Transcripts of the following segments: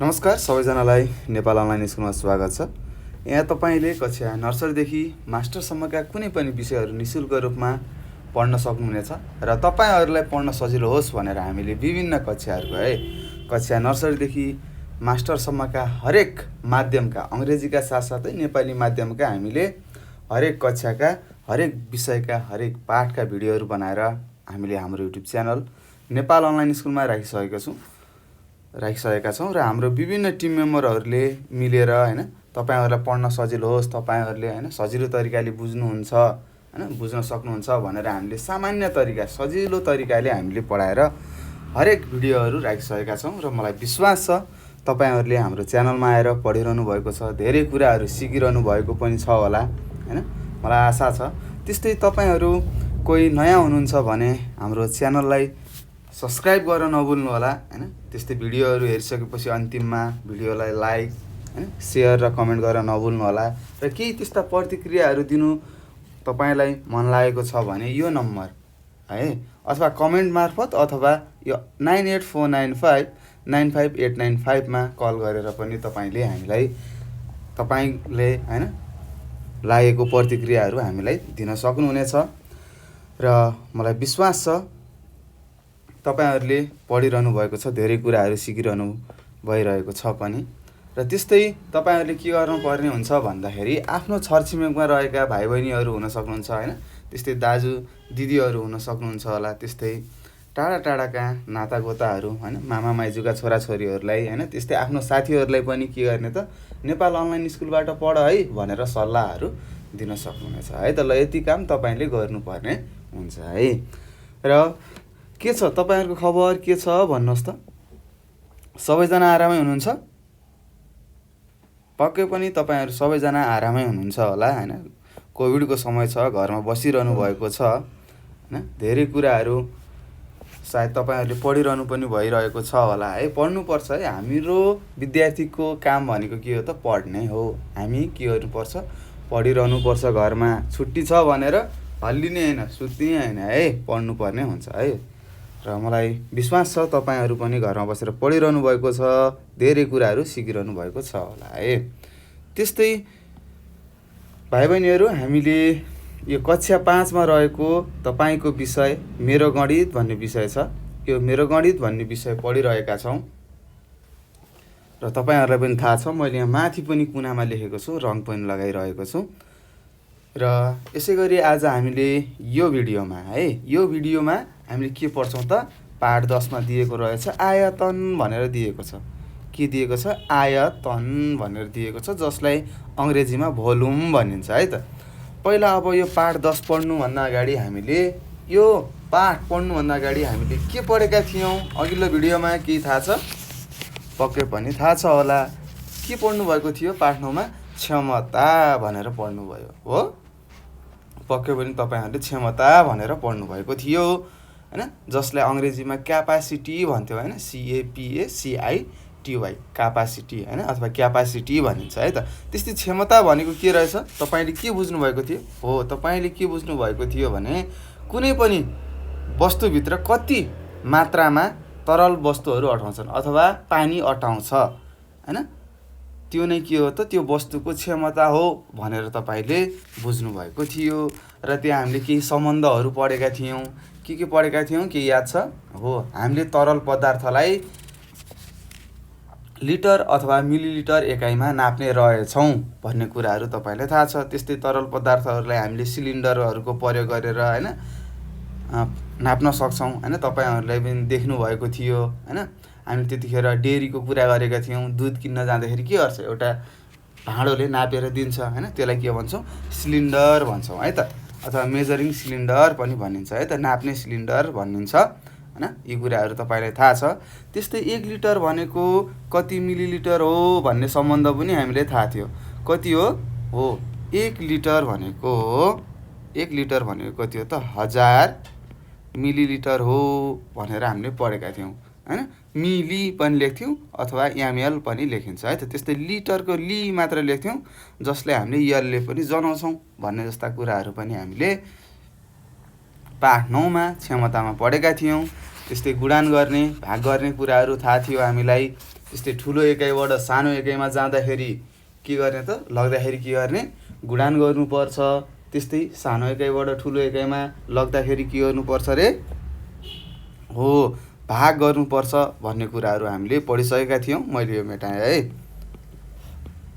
नमस्कार सबैजनालाई नेपाल अनलाइन स्कुलमा स्वागत छ। यहाँ तपाईले कक्षा नर्सरीदेखि मास्टरसम्मका कुनै पनि विषयहरू निशुल्क रूपमा पढ्न सक्नुहुनेछ र तपाईहरुलाई पढ्न सजिलो होस् भनेर हामीले विभिन्न कक्षा नर्सरीदेखि मास्टरसम्मका हरेक माध्यमका अंग्रेजीका साथसाथै नेपाली माध्यमका हामीले हरेक कक्षाका हरेक विषयका हरेक पाठका भिडियोहरू बनाएर हामीले हाम्रो युट्युब च्यानल नेपाल अनलाइन स्कुलमा राखिसकेका छौं र हाम्रो विभिन्न टिम मेम्बरहरूले मिलेर हैन तपाईहरुलाई पढ्न सजिलो होस्, तपाईहरुले हैन सजिलो तरिकाले बुझ्नुहुन्छ हैन बुझ्न सक्नुहुन्छ भनेर हामीले सामान्य तरिका सजिलो तरिकाले हामीले पढाएर हरेक भिडियोहरू राखिसकेका छौं र मलाई विश्वास छ तपाईहरुले हाम्रो च्यानलमा आएर पढिरहनु भएको छ, धेरै कुराहरू सिकिरहनु भएको पनि छ होला हैन मलाई आशा छ। त्यस्तै तपाईहरु कोही नयाँ हुनुहुन्छ भने हाम्रो च्यानललाई सब्स्क्राइब गर्न नभुल्नु होला हैन। त्यस्तै भिडियोहरू हेरिसकेपछि अन्तिममा भिडियोलाई लाइक हैन शेयर र कमेन्ट गर्न नभुल्नु होला र केही त्यस्ता प्रतिक्रियाहरू दिनु तपाईलाई मन लागेको छ भने यो नम्बर है अथवा कमेन्ट मार्फत अथवा यो 9849595895 मा कल गरेर पनि तपाईले हैन लागेको प्रतिक्रियाहरू हामीलाई दिन सक्नुहुनेछ र मलाई विश्वास छ तपाईहरुले पढिरहनु भएको छ, धेरै कुराहरू सिकिरहनु भइरहेको छ पनि र त्यस्तै तपाईहरुले के गर्नुपर्ने हुन्छ भन्दाखेरि आफ्नो छरछिमेकमा रहेका भाइबहिनीहरू हुन सक्नुहुन्छ हैन, त्यस्तै दाजु दिदीहरू हुन सक्नुहुन्छ होला, त्यस्तै टाढाका नातागोताहरू हैन मामा माइजूका छोराछोरीहरूलाई हैन त्यस्तै आफ्नो साथीहरूलाई पनि के गर्ने त नेपाल अनलाइन स्कुलबाट पढ है भनेर सल्लाहहरू दिन सक्नुहुनेछ है। त ल यति काम तपाईले गर्नुपर्ने हुन्छ है। र के छ तपाईहरुको खबर के छ भन्नुहोस् त? सबैजना आरामै हुनुहुन्छ? पक्कै पनि तपाईहरु सबैजना आरामै हुनुहुन्छ होला हैन। कोभिडको समय छ, घरमा बसिरहनु भएको छ हैन। धेरै कुराहरू सायद तपाईहरुले पढिरहनु पनि भइरहेको छ होला है। पढ्नु पर्छ है। हाम्रो विद्यार्थीको काम भनेको के हो त? पढ्ने हो। हामी के गर्नु पर्छ? पढिरहनु पर्छ। घरमा छुट्टी छ भनेर हल्लिने हैन, सुत्ने हैन है, पढ्नु पर्ने हुन्छ है। र मलाई विश्वास छ तपाईहरु पनि घरमा बसेर पढिरहनु भएको छ, धेरै कुराहरू सिकिरहनु भएको छ होला है। त्यस्तै भाइबहिनीहरू हामीले यो कक्षा 5 मा रहेको तपाईको विषय मेरो गणित भन्ने विषय छ। यो मेरो गणित भन्ने विषय पढिरहेका छौं र तपाईहरुलाई पनि थाहा छ मैले यहाँ माथि पनि कुनामा लेखेको छु, रङ पनि लगाइरहेको छु। र यसैगरी आज हामीले यो भिडियोमा हामीले के पढ्छौं त? पाठ 10 मा दिएको रहेछ आयतन भनेर दिएको छ। के दिएको छ? आयतन भनेर दिएको छ, जसलाई अंग्रेजीमा भोल्युम भनिन्छ है त। पहिला अब यो पाठ 10 पढ्नु भन्दा अगाडि हामीले के पढेका थियौं? अघिल्लो भिडियोमा के थाहा छ? पक्कै पनि थाहा छ होला। के पढ्नु भएको थियो? पाठ 9 मा क्षमता भनेर पढ्नु भयो हो। पक्कै पनि तपाईहरुले क्षमता भनेर पढ्नु भएको थियो हैन, जसलाई अंग्रेजीमा क्यापासिटी भन्थ्यो हैन, CAPACITY क्यापासिटी हैन अथवा क्यापासिटी भनिन्छ है त। त्यस्तै क्षमता भनेको के रहेछ? तपाईले के बुझ्नु भएको थियो? हो, तपाईले के बुझ्नु भएको थियो भने कुनै पनि वस्तुभित्र कति मात्रामा तरल वस्तुहरू अटाउँछन् अथवा पानी अटाउँछ हैन, त्यो नै के हो त? त्यो वस्तुको क्षमता हो भनेर तपाईले बुझ्नु भएको थियो। र त्यहाँ हामीले केही सम्बन्धहरू पढेका थियौं। के पढेका थियौं? के याद छ? हो, हामीले तरल पदार्थलाई लिटर अथवा मिलिलिटर एकाइमा नाप्ने रहेछौं भन्ने कुराहरू तपाईलाई थाहा छ। त्यस्तै तरल पदार्थहरूलाई हामीले सिलिन्डरहरूको प्रयोग गरेर हैन नाप्न सक्छौं हैन। तपाईहरुलाई पनि देख्नु भएको थियो हैन। हामी त्यतिखेर डेरीको कुरा गरेका थियौं। दूध किन्न जाँदाखेरि के गर्छ? एउटा भाँडोले नापेर दिन्छ हैन, त्यसलाई के भन्छौं? सिलिन्डर भन्छौं है त, अथवा मेजरिङ सिलिन्डर पनि भनिन्छ है त, नाप्ने सिलिन्डर भनिन्छ हैन। यी कुराहरू तपाईलाई थाहा छ। त्यस्तै 1 लिटर भनेको कति मिलिलिटर हो भन्ने सम्बन्ध पनि हामीले थाहा थियो। कति हो? हो, 1 लिटर भनेको कति हो त? 1000 मिलिलिटर हो भनेर हामीले पढेका थियौं हैन। मिली पनि लेख्थ्यौं अथवा एमएल पनि लेखिन्छ है त। त्यस्तै लिटरको ली मात्र लेख्थ्यौं, जसले हामीले एलले पनि जनाउँछौं भन्ने जस्ता कुराहरू पनि हामीले पाठ 9 मा क्षमतामा पढेका थियौं। त्यस्तै गुणान गर्ने, भाग गर्ने कुराहरू थाहा थियो हामीलाई। त्यस्तै ठुलो एकाइबाट सानो एकाइमा जाँदाखेरि के गर्ने त, लग्दाखेरि के गर्ने, गुणान गर्नुपर्छ। त्यस्तै सानो एकाइबाट ठुलो एकाइमा लग्दाखेरि के गर्नुपर्छ रे, हो भाग गर्नुपर्छ भन्ने कुराहरू हामीले पढिसकेका थियौँ। मैले यो मेटाएँ है,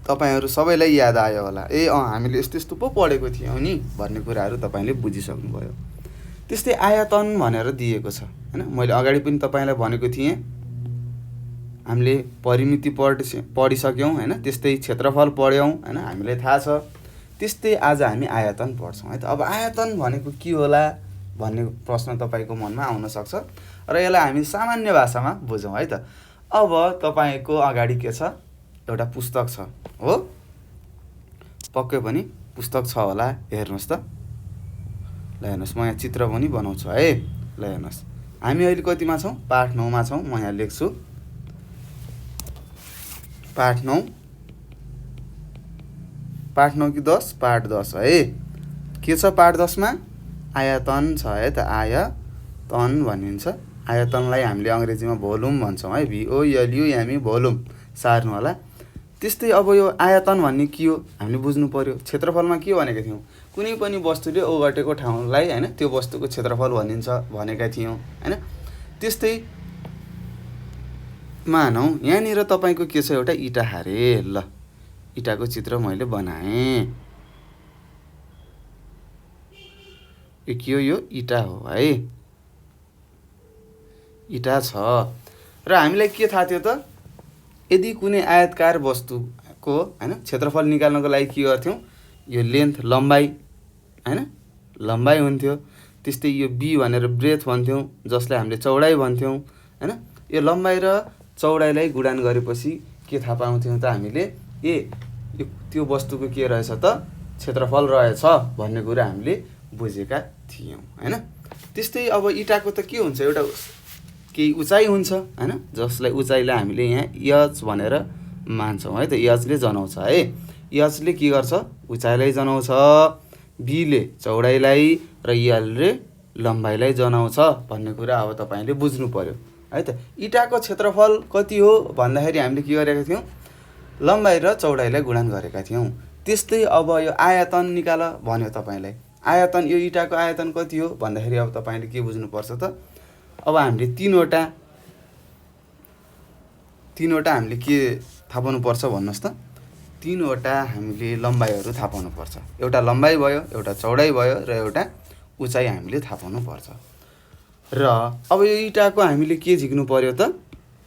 तपाईँहरू सबैलाई याद आयो होला। हामीले यस्तो यस्तो पो पढेको थियौँ नि भन्ने कुराहरू तपाईँले बुझिसक्नुभयो। त्यस्तै आयतन भनेर दिएको छ होइन। मैले अगाडि पनि तपाईँलाई भनेको थिएँ, हामीले परिमिति पढिसक्यौँ होइन, त्यस्तै क्षेत्रफल पढ्यौँ होइन, हामीलाई थाहा छ। त्यस्तै आज हामी आयतन पढ्छौँ है त। अब आयतन भनेको के होला भन्ने प्रश्न तपाईँको मनमा आउन सक्छ र यसलाई हामी सामान्य भाषामा बुझौँ है त। अब तपाईँको अगाडि के छ, एउटा पुस्तक छ हो, पक्कै पनि पुस्तक छ होला, हेर्नुहोस् त। ल हेर्नुहोस्, म यहाँ चित्र पनि बनाउँछु है। ल हेर्नुहोस्, हामी अहिले कतिमा छौँ, पाठ 9 मा छौँ। म यहाँ लेख्छु पाठ 9, पाठ 9 कि 10, पाठ 10 है। के छ पाठ 10 मा, आयतन छ है त। आयतन भनिन्छ। आयतनलाई हामीले अङ्ग्रेजीमा भोल्युम भन्छौँ है, VOLUME भोल्युम, सार्नु होला। त्यस्तै अब यो आयतन भन्ने के हो हामीले बुझ्नु पर्यो। क्षेत्रफलमा के भनेका थियौँ, कुनै पनि वस्तुले ओगटेको ठाउँलाई होइन त्यो वस्तुको क्षेत्रफल भनिन्छ भनेका थियौँ होइन। त्यस्तै मानौँ यहाँनिर तपाईँको के छ, एउटा इँटा हारे। ल इँटाको चित्र मैले बनाएँ। यो के हो, यो इँटा हो है, इँटा छ। र हामीलाई के थाहा थियो त, यदि कुनै आयतकार वस्तुको होइन क्षेत्रफल निकाल्नको लागि के गर्थ्यौँ, यो लेन्थ लम्बाइ होइन, लम्बाइ हुन्थ्यो। त्यस्तै यो बी भनेर ब्रेथ भन्थ्यौँ, जसलाई हामीले चौडाइ भन्थ्यौँ होइन। यो लम्बाइ र चौडाइलाई गुणान गरेपछि के थाहा पाउँथ्यौँ त हामीले, त्यो वस्तुको के रहेछ त, क्षेत्रफल रहेछ भन्ने कुरा हामीले बुझेका थियौँ होइन। त्यस्तै अब इँटाको त के हुन्छ, एउटा केही उचाइ हुन्छ होइन, जसलाई उचाइलाई हामीले यहाँ एच भनेर मान्छौँ है त। एचले जनाउँछ है, एचले के गर्छ, उचाइलाई जनाउँछ, बीले चौडाइलाई र एलले लम्बाइलाई जनाउँछ भन्ने कुरा अब तपाईँले बुझ्नु पर्यो है त। इँटाको क्षेत्रफल कति हो भन्दाखेरि हामीले के गरेका थियौँ, लम्बाइ र चौडाइलाई गुणान गरेका थियौँ। त्यस्तै अब यो आयतन निकाल भन्यो तपाईँलाई। आयतन, यो इँटाको आयतन कति हो भन्दाखेरि अब तपाईँले के बुझ्नुपर्छ त, अब हामीले तीनवटा हामीले के थाहा पाउनुपर्छ भन्नुहोस् त। तीनवटा हामीले लम्बाइहरू थाहा पाउनुपर्छ। एउटा लम्बाइ भयो, एउटा चौडाइ भयो र एउटा उचाइ हामीले थाहा पाउनुपर्छ। र अब यो इँटाको हामीले के झिक्नु पर्यो त,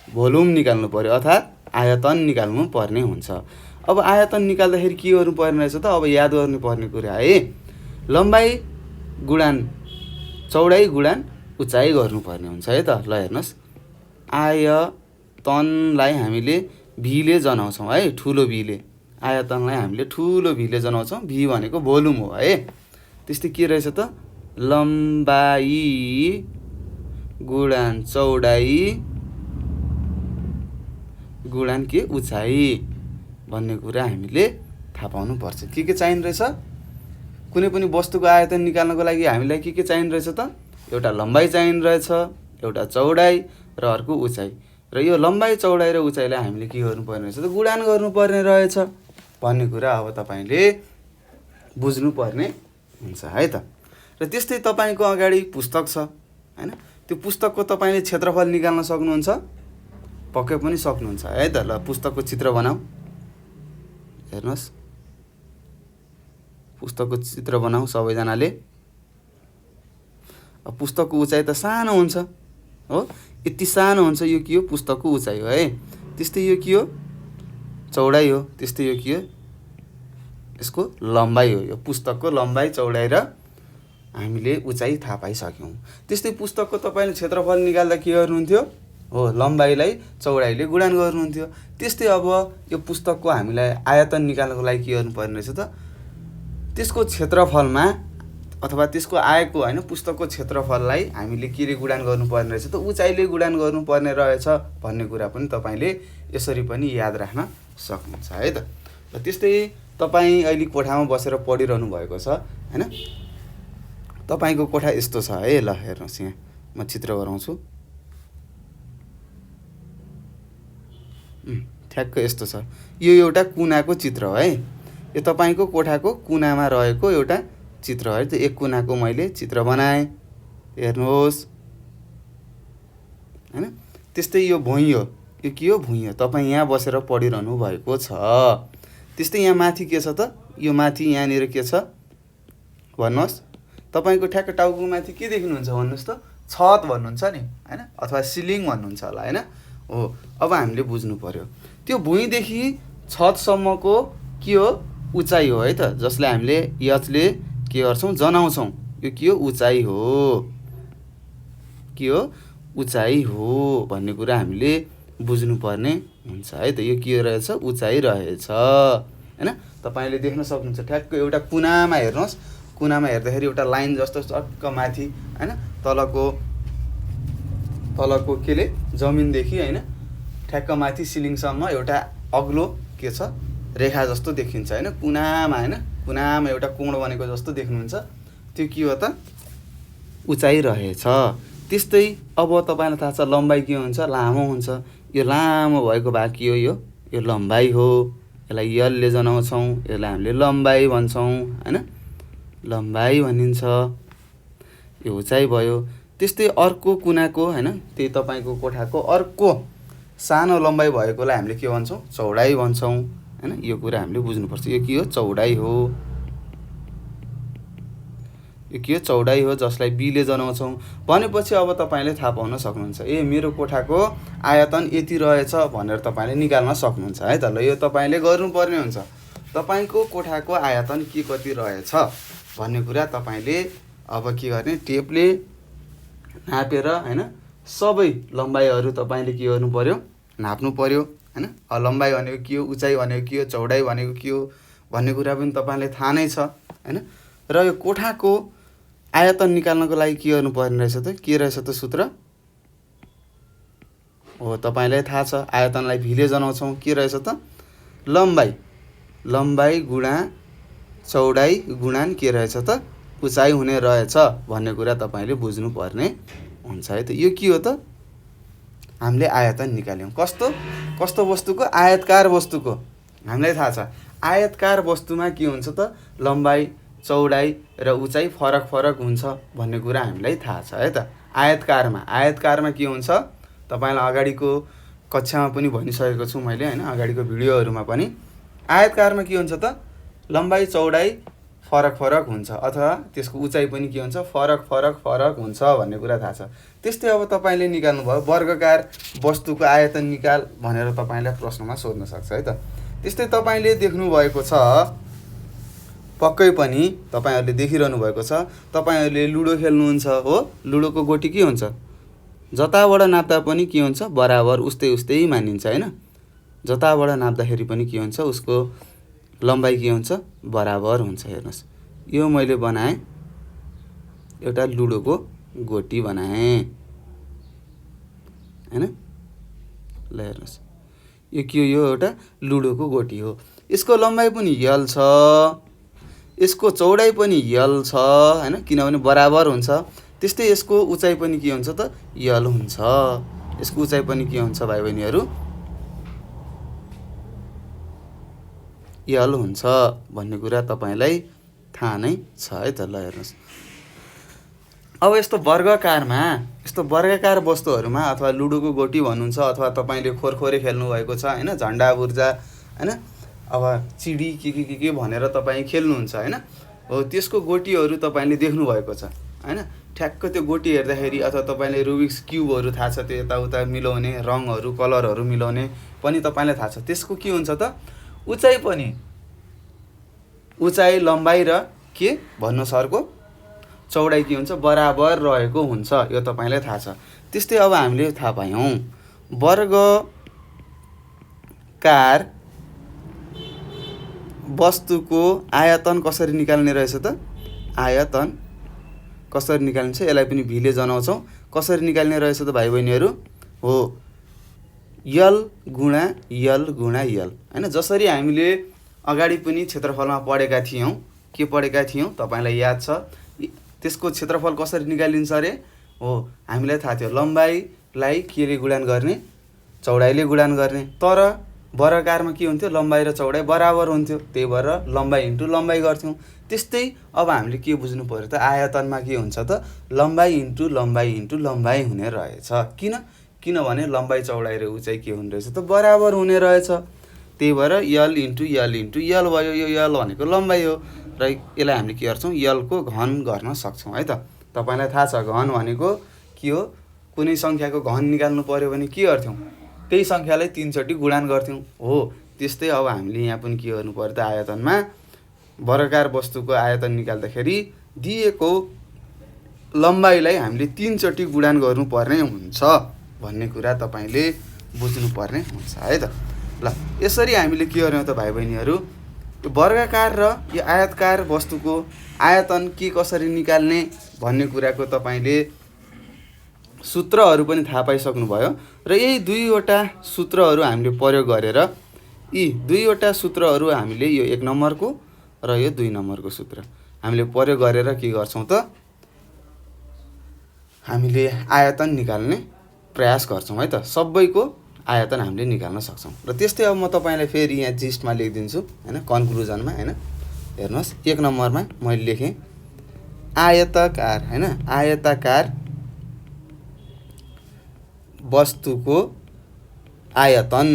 भोल्युम निकाल्नु पर्यो, अर्थात् आयतन निकाल्नु पर्ने हुन्छ। अब आयतन निकाल्दाखेरि के गर्नुपर्ने रहेछ त, अब याद गर्नुपर्ने कुरा है, लम्बाइ गुणान चौडाइ गुणान उचाइ गर्नुपर्ने हुन्छ है त। ल हेर्नुहोस्, आयतनलाई हामीले भीले जनाउँछौँ है, ठुलो भीले। आयतनलाई हामीले ठुलो भीले जनाउँछौँ, भी भनेको भोल्युम हो है। त्यस्तै के रहेछ त, लम्बाइ गुणान चौडाइ गुणान के उचाइ भन्ने कुरा हामीले थाहा पाउनुपर्छ। के चाहिने रहेछ, कुनै पनि वस्तुको आयतन निकाल्नको लागि हामीलाई के चाहिने रहेछ त, एउटा लम्बाइ चाहिने रहेछ, एउटा चौडाइ र अर्को उचाइ। र यो लम्बाइ चौडाइ र उचाइलाई हामीले के गर्नुपर्ने रहेछ त, गुणान गर्नुपर्ने रहेछ भन्ने कुरा अब तपाईँले बुझ्नुपर्ने हुन्छ है त। र त्यस्तै तपाईँको अगाडि पुस्तक छ होइन, त्यो पुस्तकको तपाईँले क्षेत्रफल निकाल्न सक्नुहुन्छ, पक्कै पनि सक्नुहुन्छ है त। ल पुस्तकको चित्र बनाऊ, हेर्नुहोस्, पुस्तकको चित्र बनाऊ सबैजनाले। अब पुस्तकको उचाइ त सानो हुन्छ हो, यति सानो हुन्छ, यो के हो, पुस्तकको उचाइ हो है। त्यस्तै यो के हो, चौडाइ हो। त्यस्तै यो के हो, यसको लम्बाइ हो। यो पुस्तकको लम्बाइ चौडाइ र हामीले उचाइ थाहा पाइसक्यौँ। त्यस्तै पुस्तकको तपाईँले क्षेत्रफल निकाल्दा के गर्नुहुन्थ्यो, हो लम्बाइलाई चौडाइले गुणान गर्नुहुन्थ्यो। त्यस्तै अब यो पुस्तकको हामीलाई आयतन निकाल्नको लागि के गर्नुपर्ने रहेछ त, त्यसको क्षेत्रफलमा अथवा त्यसको आएको होइन पुस्तकको क्षेत्रफललाई हामीले के रे गुणान गर्नुपर्ने रहेछ त, उचाइले गुणान गर्नुपर्ने रहेछ भन्ने कुरा पनि तपाईँले यसरी पनि याद राख्न सक्नुहुन्छ है त। र त्यस्तै तपाईँ अहिले कोठामा बसेर पढिरहनु भएको छ होइन, तपाईँको कोठा यस्तो छ है। ल हेर्नुहोस्, यहाँ म चित्र गराउँछु। ठ्याक्क यस्तो छ। यो एउटा कुनाको चित्र हो है। यो तपाईँको कोठाको कुनामा रहेको एउटा चित्र हो है। त एक कुनाको मैले चित्र बनाएँ, हेर्नुहोस् हैन। त्यस्तै यो भुइँ हो, यो के हो भुइँ हो। तपाईँ यहाँ बसेर पढिरहनु भएको छ। त्यस्तै यहाँ माथि के छ त, यो माथि यहाँनिर के छ भन्नुहोस्। तपाईँको ठ्याक्क टाउको माथि के देख्नुहुन्छ भन्नुहोस् त, छत भन्नुहुन्छ नि हैन, अथवा सिलिङ भन्नुहुन्छ होला हैन। हो, अब हामीले बुझ्नु पर्यो त्यो भुइँदेखि छतसम्मको के हो, उचाइ हो है त, जसलाई हामीले यसले के गर्छौँ, जनाउँछौँ। यो के हो, उचाइ हो। के हो, उचाइ हो भन्ने कुरा हामीले बुझ्नुपर्ने हुन्छ है त। यो के रहेछ, उचाइ रहेछ हैन। तपाईँले देख्न सक्नुहुन्छ ठ्याक्क एउटा कुनामा हेर्नुहोस्, कुनामा हेर्दाखेरि एउटा लाइन जस्तो चक्क माथि हैन, तलको केले जमिनदेखि हैन ठ्याक्क माथि सिलिङसम्म एउटा अग्लो के छ, रेखा जस्तो देखिन्छ हैन, कुनामा हैन। कुनामा एउटा कोण बनेको जस्तो देख्नुहुन्छ। त्यो के हो त, उचाइ रहेछ। त्यस्तै अब तपाईँलाई थाहा छ लम्बाइ के हुन्छ, लामो हुन्छ। यो लामो भएको भाग के हो, यो लम्बाइ हो। यसलाई यलले जनाउँछौँ, यसलाई हामीले लम्बाइ भन्छौँ हैन, लम्बाइ भनिन्छ। यो उचाइ भयो। त्यस्तै अर्को कुनाको हैन, त्यही तपाईँको कोठाको अर्को सानो लम्बाइ भएकोलाई हामीले के भन्छौँ, चौडाइ भन्छौँ हैन। यो कुरा हामीले बुझ्नुपर्छ। यो के हो, चौडाइ हो। यो के हो, चौडाइ हो, जसलाई बीले जनाउँछौँ। भनेपछि अब तपाईँले थाहा पाउन सक्नुहुन्छ, ए मेरो कोठाको आयतन यति रहेछ भनेर तपाईँले निकाल्न सक्नुहुन्छ है त। ल, यो तपाईँले गर्नुपर्ने हुन्छ। तपाईँको कोठाको आयतन के कति रहेछ भन्ने कुरा तपाईँले अब के गर्ने, टेपले नापेर हैन सबै लम्बाइहरू तपाईँले के गर्नु पर्यो, नाप्नु पर्यो हैन। लम्बाइ भनेको के हो, उचाइ भनेको के हो, चौडाइ भनेको के हो भन्ने कुरा पनि तपाईँलाई थाहा नै छ हैन। र यो कोठाको आयतन निकाल्नको लागि के गर्नुपर्ने रहेछ त, के रहेछ त सूत्र हो, तपाईँलाई थाहा छ। आयतनलाई भीले जनाउँछौँ। के रहेछ त, लम्बाइ गुणा चौडाइ गुणन के रहेछ त, उचाइ हुने रहेछ भन्ने कुरा तपाईँले बुझ्नुपर्ने हुन्छ है त। यो के हो त, हामीले आयतन निकाल्यौँ। कस्तो वस्तुको, आयतकार वस्तुको। हामीलाई थाहा छ आयतकार वस्तुमा के हुन्छ त, लम्बाइ चौडाइ र उचाइ फरक हुन्छ भन्ने कुरा हामीलाई थाहा छ है त। आयतकारमा के हुन्छ, तपाईँलाई अगाडिको कक्षामा पनि भनिसकेको छु मैले हैन, अगाडिको भिडियोहरूमा पनि। आयतकारमा के हुन्छ त, लम्बाइ चौडाइ फरक हुन्छ, अथवा त्यसको उचाइ पनि के हुन्छ, फरक हुन्छ भन्ने कुरा थाहा छ। त्यस्तै अब तपाईँले निकाल्नु भयो वर्गकार वस्तुको आयतन निकाल भनेर तपाईँलाई प्रश्नमा सोध्न सक्छ है त। त्यस्तै तपाईँले देख्नु भएको छ, पक्कै पनि तपाईँहरूले देखिरहनु भएको छ, तपाईँहरूले लुडो खेल्नुहुन्छ हो। लुडोको गोटी के हुन्छ, जताबाट नाप्दा पनि के हुन्छ, बराबर उस्तै मानिन्छ हैन। जताबाट नाप्दाखेरि पनि के हुन्छ, उसको लम्बाइ के हुन्छ, बराबर हुन्छ। हेर्नुहोस्, यो मैले बनाएँ, एउटा लुडोको गोटी बनाएँ हैन। ल हेर्नुहोस्, यो के हो, यो एउटा लुडोको गोटी हो। यसको लम्बाइ पनि यल छ, यसको चौडाइ पनि यल छ हैन, किनभने बराबर हुन्छ। त्यस्तै यसको उचाइ पनि के हुन्छ त, यल हुन्छ। यसको उचाइ पनि के हुन्छ भाइ बहिनीहरू, यल हुन्छ भन्ने कुरा तपाईँलाई थाहा नै छ है त। ल हेर्नुहोस्, अब यस्तो वर्गकार वस्तुहरूमा अथवा लुडोको गोटी भन्नुहुन्छ, अथवा तपाईँले खोरखोरे खेल्नु भएको छ हैन, झन्डा बुर्जा हैन, अब चिडी के भनेर तपाईँ खेल्नुहुन्छ हैन। हो, त्यसको गोटीहरू तपाईँले देख्नु भएको छ हैन। ठ्याक्क त्यो गोटी हेर्दाखेरि अथवा तपाईँले रुबिक्स क्युबहरू थाहा छ, त्यो यताउता मिलाउने, रङहरू कलरहरू मिलाउने पनि तपाईँलाई थाहा छ। त्यसको के हुन्छ त, उचाइ लम्बाइ र के भन्नुहोस्, अर्को चौडाइ के हुन्छ, बराबर रहेको हुन्छ। यो तपाईँलाई थाहा छ। त्यस्तै अब हामीले थाहा पायौँ वर्गकार वस्तुको आयतन कसरी निकाल्ने रहेछ त, आयतन कसरी निकालिन्छ, यसलाई पनि भीले जनाउँछौँ। कसरी निकाल्ने रहेछ त भाइ बहिनीहरू, हो यल गुणा यल हैन। जसरी हामीले अगाडि पनि क्षेत्रफलमा पढेका थियौँ, के पढेका थियौँ तपाईँलाई याद छ, त्यसको क्षेत्रफल कसरी निकालिन्छ अरे, हो हामीलाई थाहा थियो, लम्बाइलाई केले गुणन गर्ने, चौडाइले गुणान गर्ने। तर वर्गकारमा के हुन्थ्यो, लम्बाइ र चौडाइ बराबर हुन्थ्यो, त्यही भएर लम्बाइ इन्टु लम्बाइ गर्थ्यौँ। त्यस्तै अब हामीले के बुझ्नु पर्यो त, आयतनमा के हुन्छ त, लम्बाइ इन्टु लम्बाइ इन्टु लम्बाइ हुने रहेछ। किनभने लम्बाइ चौडाइ र उचाइ के हुने रहेछ त, बराबर हुने रहेछ। त्यही भएर यल इन्टु यल इन्टु यल भयो। यो यल भनेको लम्बाइ हो र यसलाई हामीले के गर्छौँ, यलको घन गर्न सक्छौँ है त। तपाईँलाई थाहा छ घन भनेको के हो, कुनै सङ्ख्याको घन निकाल्नु पर्यो भने के गर्थ्यौँ, त्यही सङ्ख्यालाई 3 चोटि गुणान गर्थ्यौँ हो। त्यस्तै अब हामीले यहाँ पनि के गर्नु पर्यो त, आयतनमा वर्गाकार वस्तुको आयतन निकाल्दाखेरि दिएको लम्बाइलाई हामीले 3 चोटि गुणान गर्नुपर्ने हुन्छ भन्ने कुरा तपाईँले बुझ्नुपर्ने हुन्छ है त। ल यसरी हामीले के गर्यौँ त भाइ बहिनीहरू, यो वर्गाकार र यो आयतकार वस्तुको आयतन के कसरी निकाल्ने भन्ने कुराको तपाईँले सूत्रहरू पनि थाहा पाइसक्नुभयो र यही दुईवटा सूत्रहरू हामीले प्रयोग गरेर, यी दुईवटा सूत्रहरू हामीले यो 1 नम्बरको र यो 2 नम्बरको सूत्र हामीले प्रयोग गरेर के गर्छौँ त, हामीले आयतन निकाल्ने प्रयास गर्छौँ है त। सबैको आयतन हामीले निकाल्न सक्छौँ। र त्यस्तै अब म तपाईँलाई फेरि यहाँ जिस्टमा लेखिदिन्छु हैन, कन्क्लुजनमा हैन। हेर्नुहोस् 1 नम्बरमा मैले लेखेँ आयताकार हैन, आयताकार वस्तुको आयतन,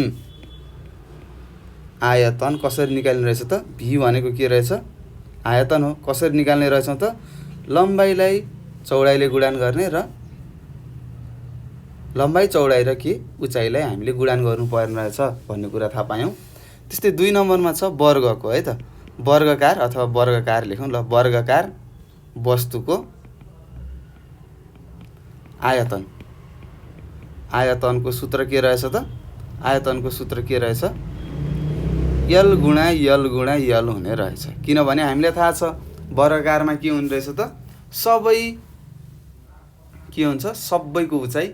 आयतन कसरी निकाल्ने रहेछ त, भी भनेको के रहेछ, आयतन हो। कसरी निकाल्ने रहेछ त, लम्बाइलाई चौडाइले गुणान गर्ने र लम्बाइ चौडाइ र के उचाइलाई हामीले गुणान गर्नुपर्ने रहेछ भन्ने कुरा थाहा पायौँ। त्यस्तै 2 नम्बरमा छ वर्गको है त, वर्गकार अथवा वर्गकार लेखौँ ल, वर्गकार वस्तुको आयतन, आयतनको सूत्र के रहेछ त, आयतनको सूत्र के रहेछ, यल गुणा यल गुणा यल हुने रहेछ। किनभने हामीलाई थाहा छ वर्गकारमा के हुने रहेछ त, सबै के हुन्छ, सबैको उचाइ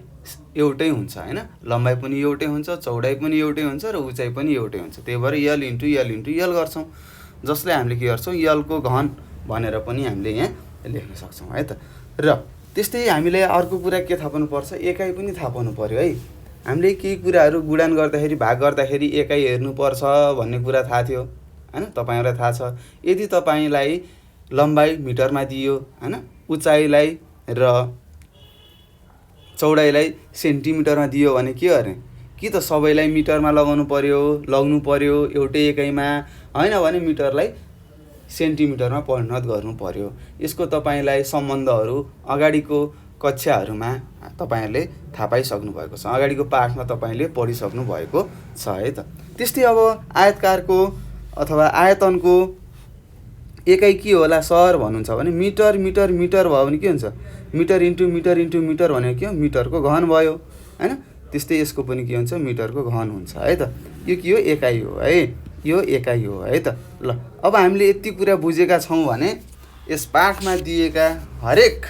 एउटै हुन्छ हैन, लम्बाइ पनि एउटै हुन्छ, चौडाइ पनि एउटै हुन्छ र उचाइ पनि एउटै हुन्छ। त्यही भएर यल इन्टु यल इन्टु यल गर्छौँ, जसले हामीले के गर्छौँ, यलको घन भनेर पनि हामीले यहाँ लेख्न सक्छौँ है त। र त्यस्तै हामीले अर्को कुरा के थाहा पाउनुपर्छ, एकाइ पनि थाहा पाउनु पर्यो है। हामीले केही कुराहरू गुणान गर्दाखेरि, भाग गर्दाखेरि एकाइ हेर्नुपर्छ भन्ने कुरा थाहा थियो हैन, तपाईँहरूलाई थाहा छ। यदि तपाईँलाई लम्बाइ मिटरमा दियो हैन, उचाइलाई र चौडाइलाई सेन्टिमिटरमा दियो भने के गर्ने, कि त सबैलाई मिटरमा लगाउनु पर्यो, लग्नु पर्यो एउटै एकाइमा, हैन भने मिटरलाई सेन्टिमिटरमा परिणत गर्नु पर्यो। यसको तपाईँलाई सम्बन्धहरू अगाडिको कक्षाहरूमा तपाईँहरूले थाहा पाइसक्नु भएको छ, अगाडिको पाठमा तपाईँले पढिसक्नु भएको छ है त। त्यस्तै अब आयतकारको अथवा आयतनको एकाइ के होला सर भन्नुहुन्छ भने, मिटर मिटर मिटर भयो भने के हुन्छ, metre into metre into metre भनेको के हो, मिटरको घन भयो हैन। त्यस्तै यसको पनि के हुन्छ, मिटरको घन हुन्छ है त। यो के हो, एकाइ हो है, यो एकाइ हो है त। ल अब हामीले यति कुरा बुझेका छौँ भने यस पाठमा दिएका हरेक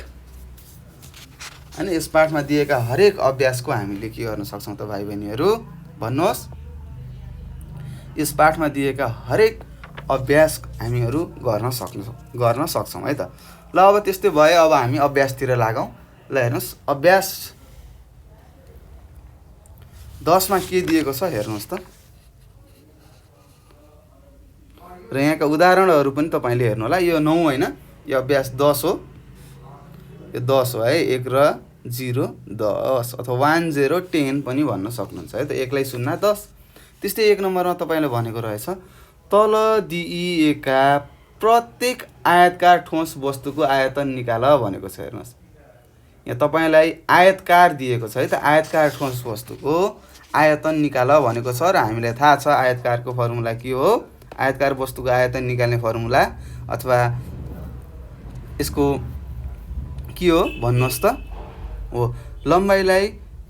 हैन, यस पाठमा दिएका हरेक अभ्यासको हामीले के गर्न सक्छौँ त भाइ बहिनीहरू, भन्नुहोस्। यस पाठमा दिएका हरेक अभ्यास हामीहरू गर्न सक्छौँ है त। ल अब त्यस्तै भयो, अब हामी अभ्यासतिर लागौँ। ल हेर्नुहोस्, अभ्यास 10मा के दिएको छ हेर्नुहोस् त, र यहाँका उदाहरणहरू पनि तपाईँले हेर्नु होला। यो 9 होइन, यो अभ्यास 10 हो, यो 10 हो है, 1 र 0 10 अथवा 1 0 10 पनि भन्न सक्नुहुन्छ है त, 1 लाई 0 10। त्यस्तै 1 नम्बरमा तपाईँले भनेको रहेछ, तल दिइएका प्रत्येक आयतकार ठोस वस्तुको आयतन निकाल भनेको छ। हेर्नुहोस् यहाँ तपाईँलाई आयतकार दिएको छ है त, आयतकार ठोस वस्तुको आयतन निकाल भनेको छ र हामीलाई थाहा छ आयतकारको फर्मुला के हो, आयतकार वस्तुको आयतन निकाल्ने फर्मुला अथवा यसको के हो भन्नुहोस् त, हो लम्बाइलाई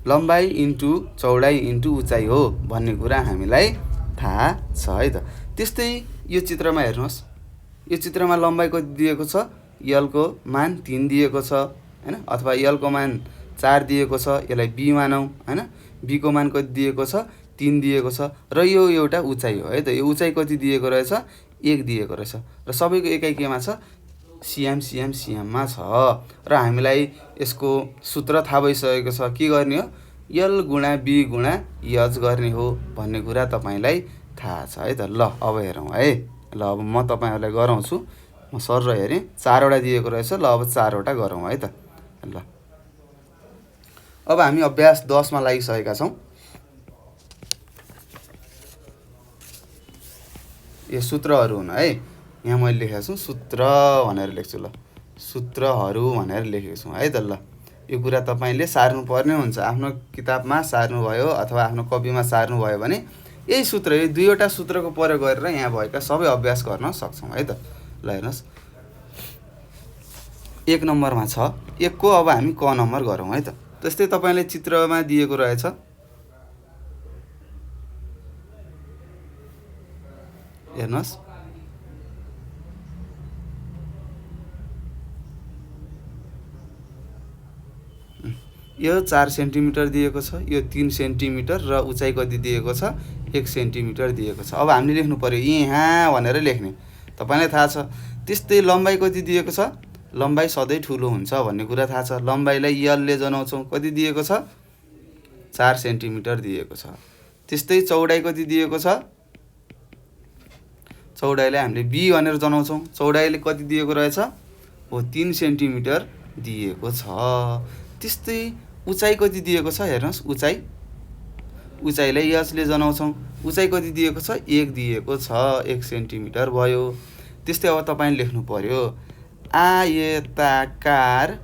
लम्बाइ इन्टु चौडाइ इन्टु उचाइ हो भन्ने कुरा हामीलाई थाहा छ है त। त्यस्तै यो चित्रमा हेर्नुहोस्, यो चित्रमा लम्बाइ कति दिएको छ, यलको मान 3 दिएको छ हैन, अथवा यलको मान 4 दिएको छ, यसलाई बी मानौँ हैन। बीको मान कति दिएको छ, 3 दिएको छ र यो एउटा उचाइ हो है त। यो उचाइ कति दिएको रहेछ, 1 दिएको रहेछ र सबैको एकाइ केमा छ, सिएम सिएम सिएममा छ। र हामीलाई यसको सूत्र थाहा भइसकेको छ, के गर्ने हो, यल गुणा बी गुणा यच गर्ने हो भन्ने कुरा तपाईँलाई थाहा छ है त। ल अब हेरौँ है। ल अब म तपाईँहरूलाई गराउँछु। म सर हेरेँ 4वटा दिएको रहेछ। ल अब 4वटा गरौँ है त। ल अब हामी अभ्यास 10 मा लागिसकेका छौँ। यो सूत्रहरू हुन् है। यहाँ मैले लेखेको छु सूत्र भनेर लेख्छु। ल सूत्रहरू भनेर लेखेको छु है त। ल यो कुरा तपाईँले सार्नुपर्ने हुन्छ। आफ्नो किताबमा सार्नुभयो अथवा आफ्नो कपीमा सार्नुभयो भने यही सूत्र, यो 2वटा सूत्रको प्रयोग गरेर यहाँ भएका सबै अभ्यास गर्न सक्छौँ है त। ल हेर्नुहोस् 1 नम्बरमा छ 1 को अब हामी क नम्बर गरौँ है त। त्यस्तै तपाईँले चित्रमा दिएको रहेछ। हेर्नुहोस् यो 4 सेन्टिमिटर दिएको छ, यो 3 सेन्टिमिटर र उचाइ कति दिएको छ 1 सेन्टिमिटर दिएको छ। अब हामीले लेख्नु पर्यो यहाँ भनेर लेख्ने, तपाईँलाई थाहा छ। त्यस्तै लम्बाइ कति दिएको छ, लम्बाइ सधैँ ठुलो हुन्छ भन्ने कुरा थाहा छ। लम्बाइलाई यलले जनाउँछौँ, कति दिएको छ 4 सेन्टिमिटर दिएको छ। त्यस्तै चौडाइ कति दिएको छ, चौडाइलाई हामीले बी भनेर जनाउँछौँ। चौडाइले कति दिएको रहेछ हो 3 सेन्टिमिटर दिएको छ। त्यस्तै उचाइ कति दिएको छ, हेर्नुहोस् उचाइलाई यसले जनाउँछौँ। उचाइ कति दिएको छ 1 दिएको छ, 1 सेन्टिमिटर भयो। त्यस्तै अब तपाईँले लेख्नु पर्यो आयताकार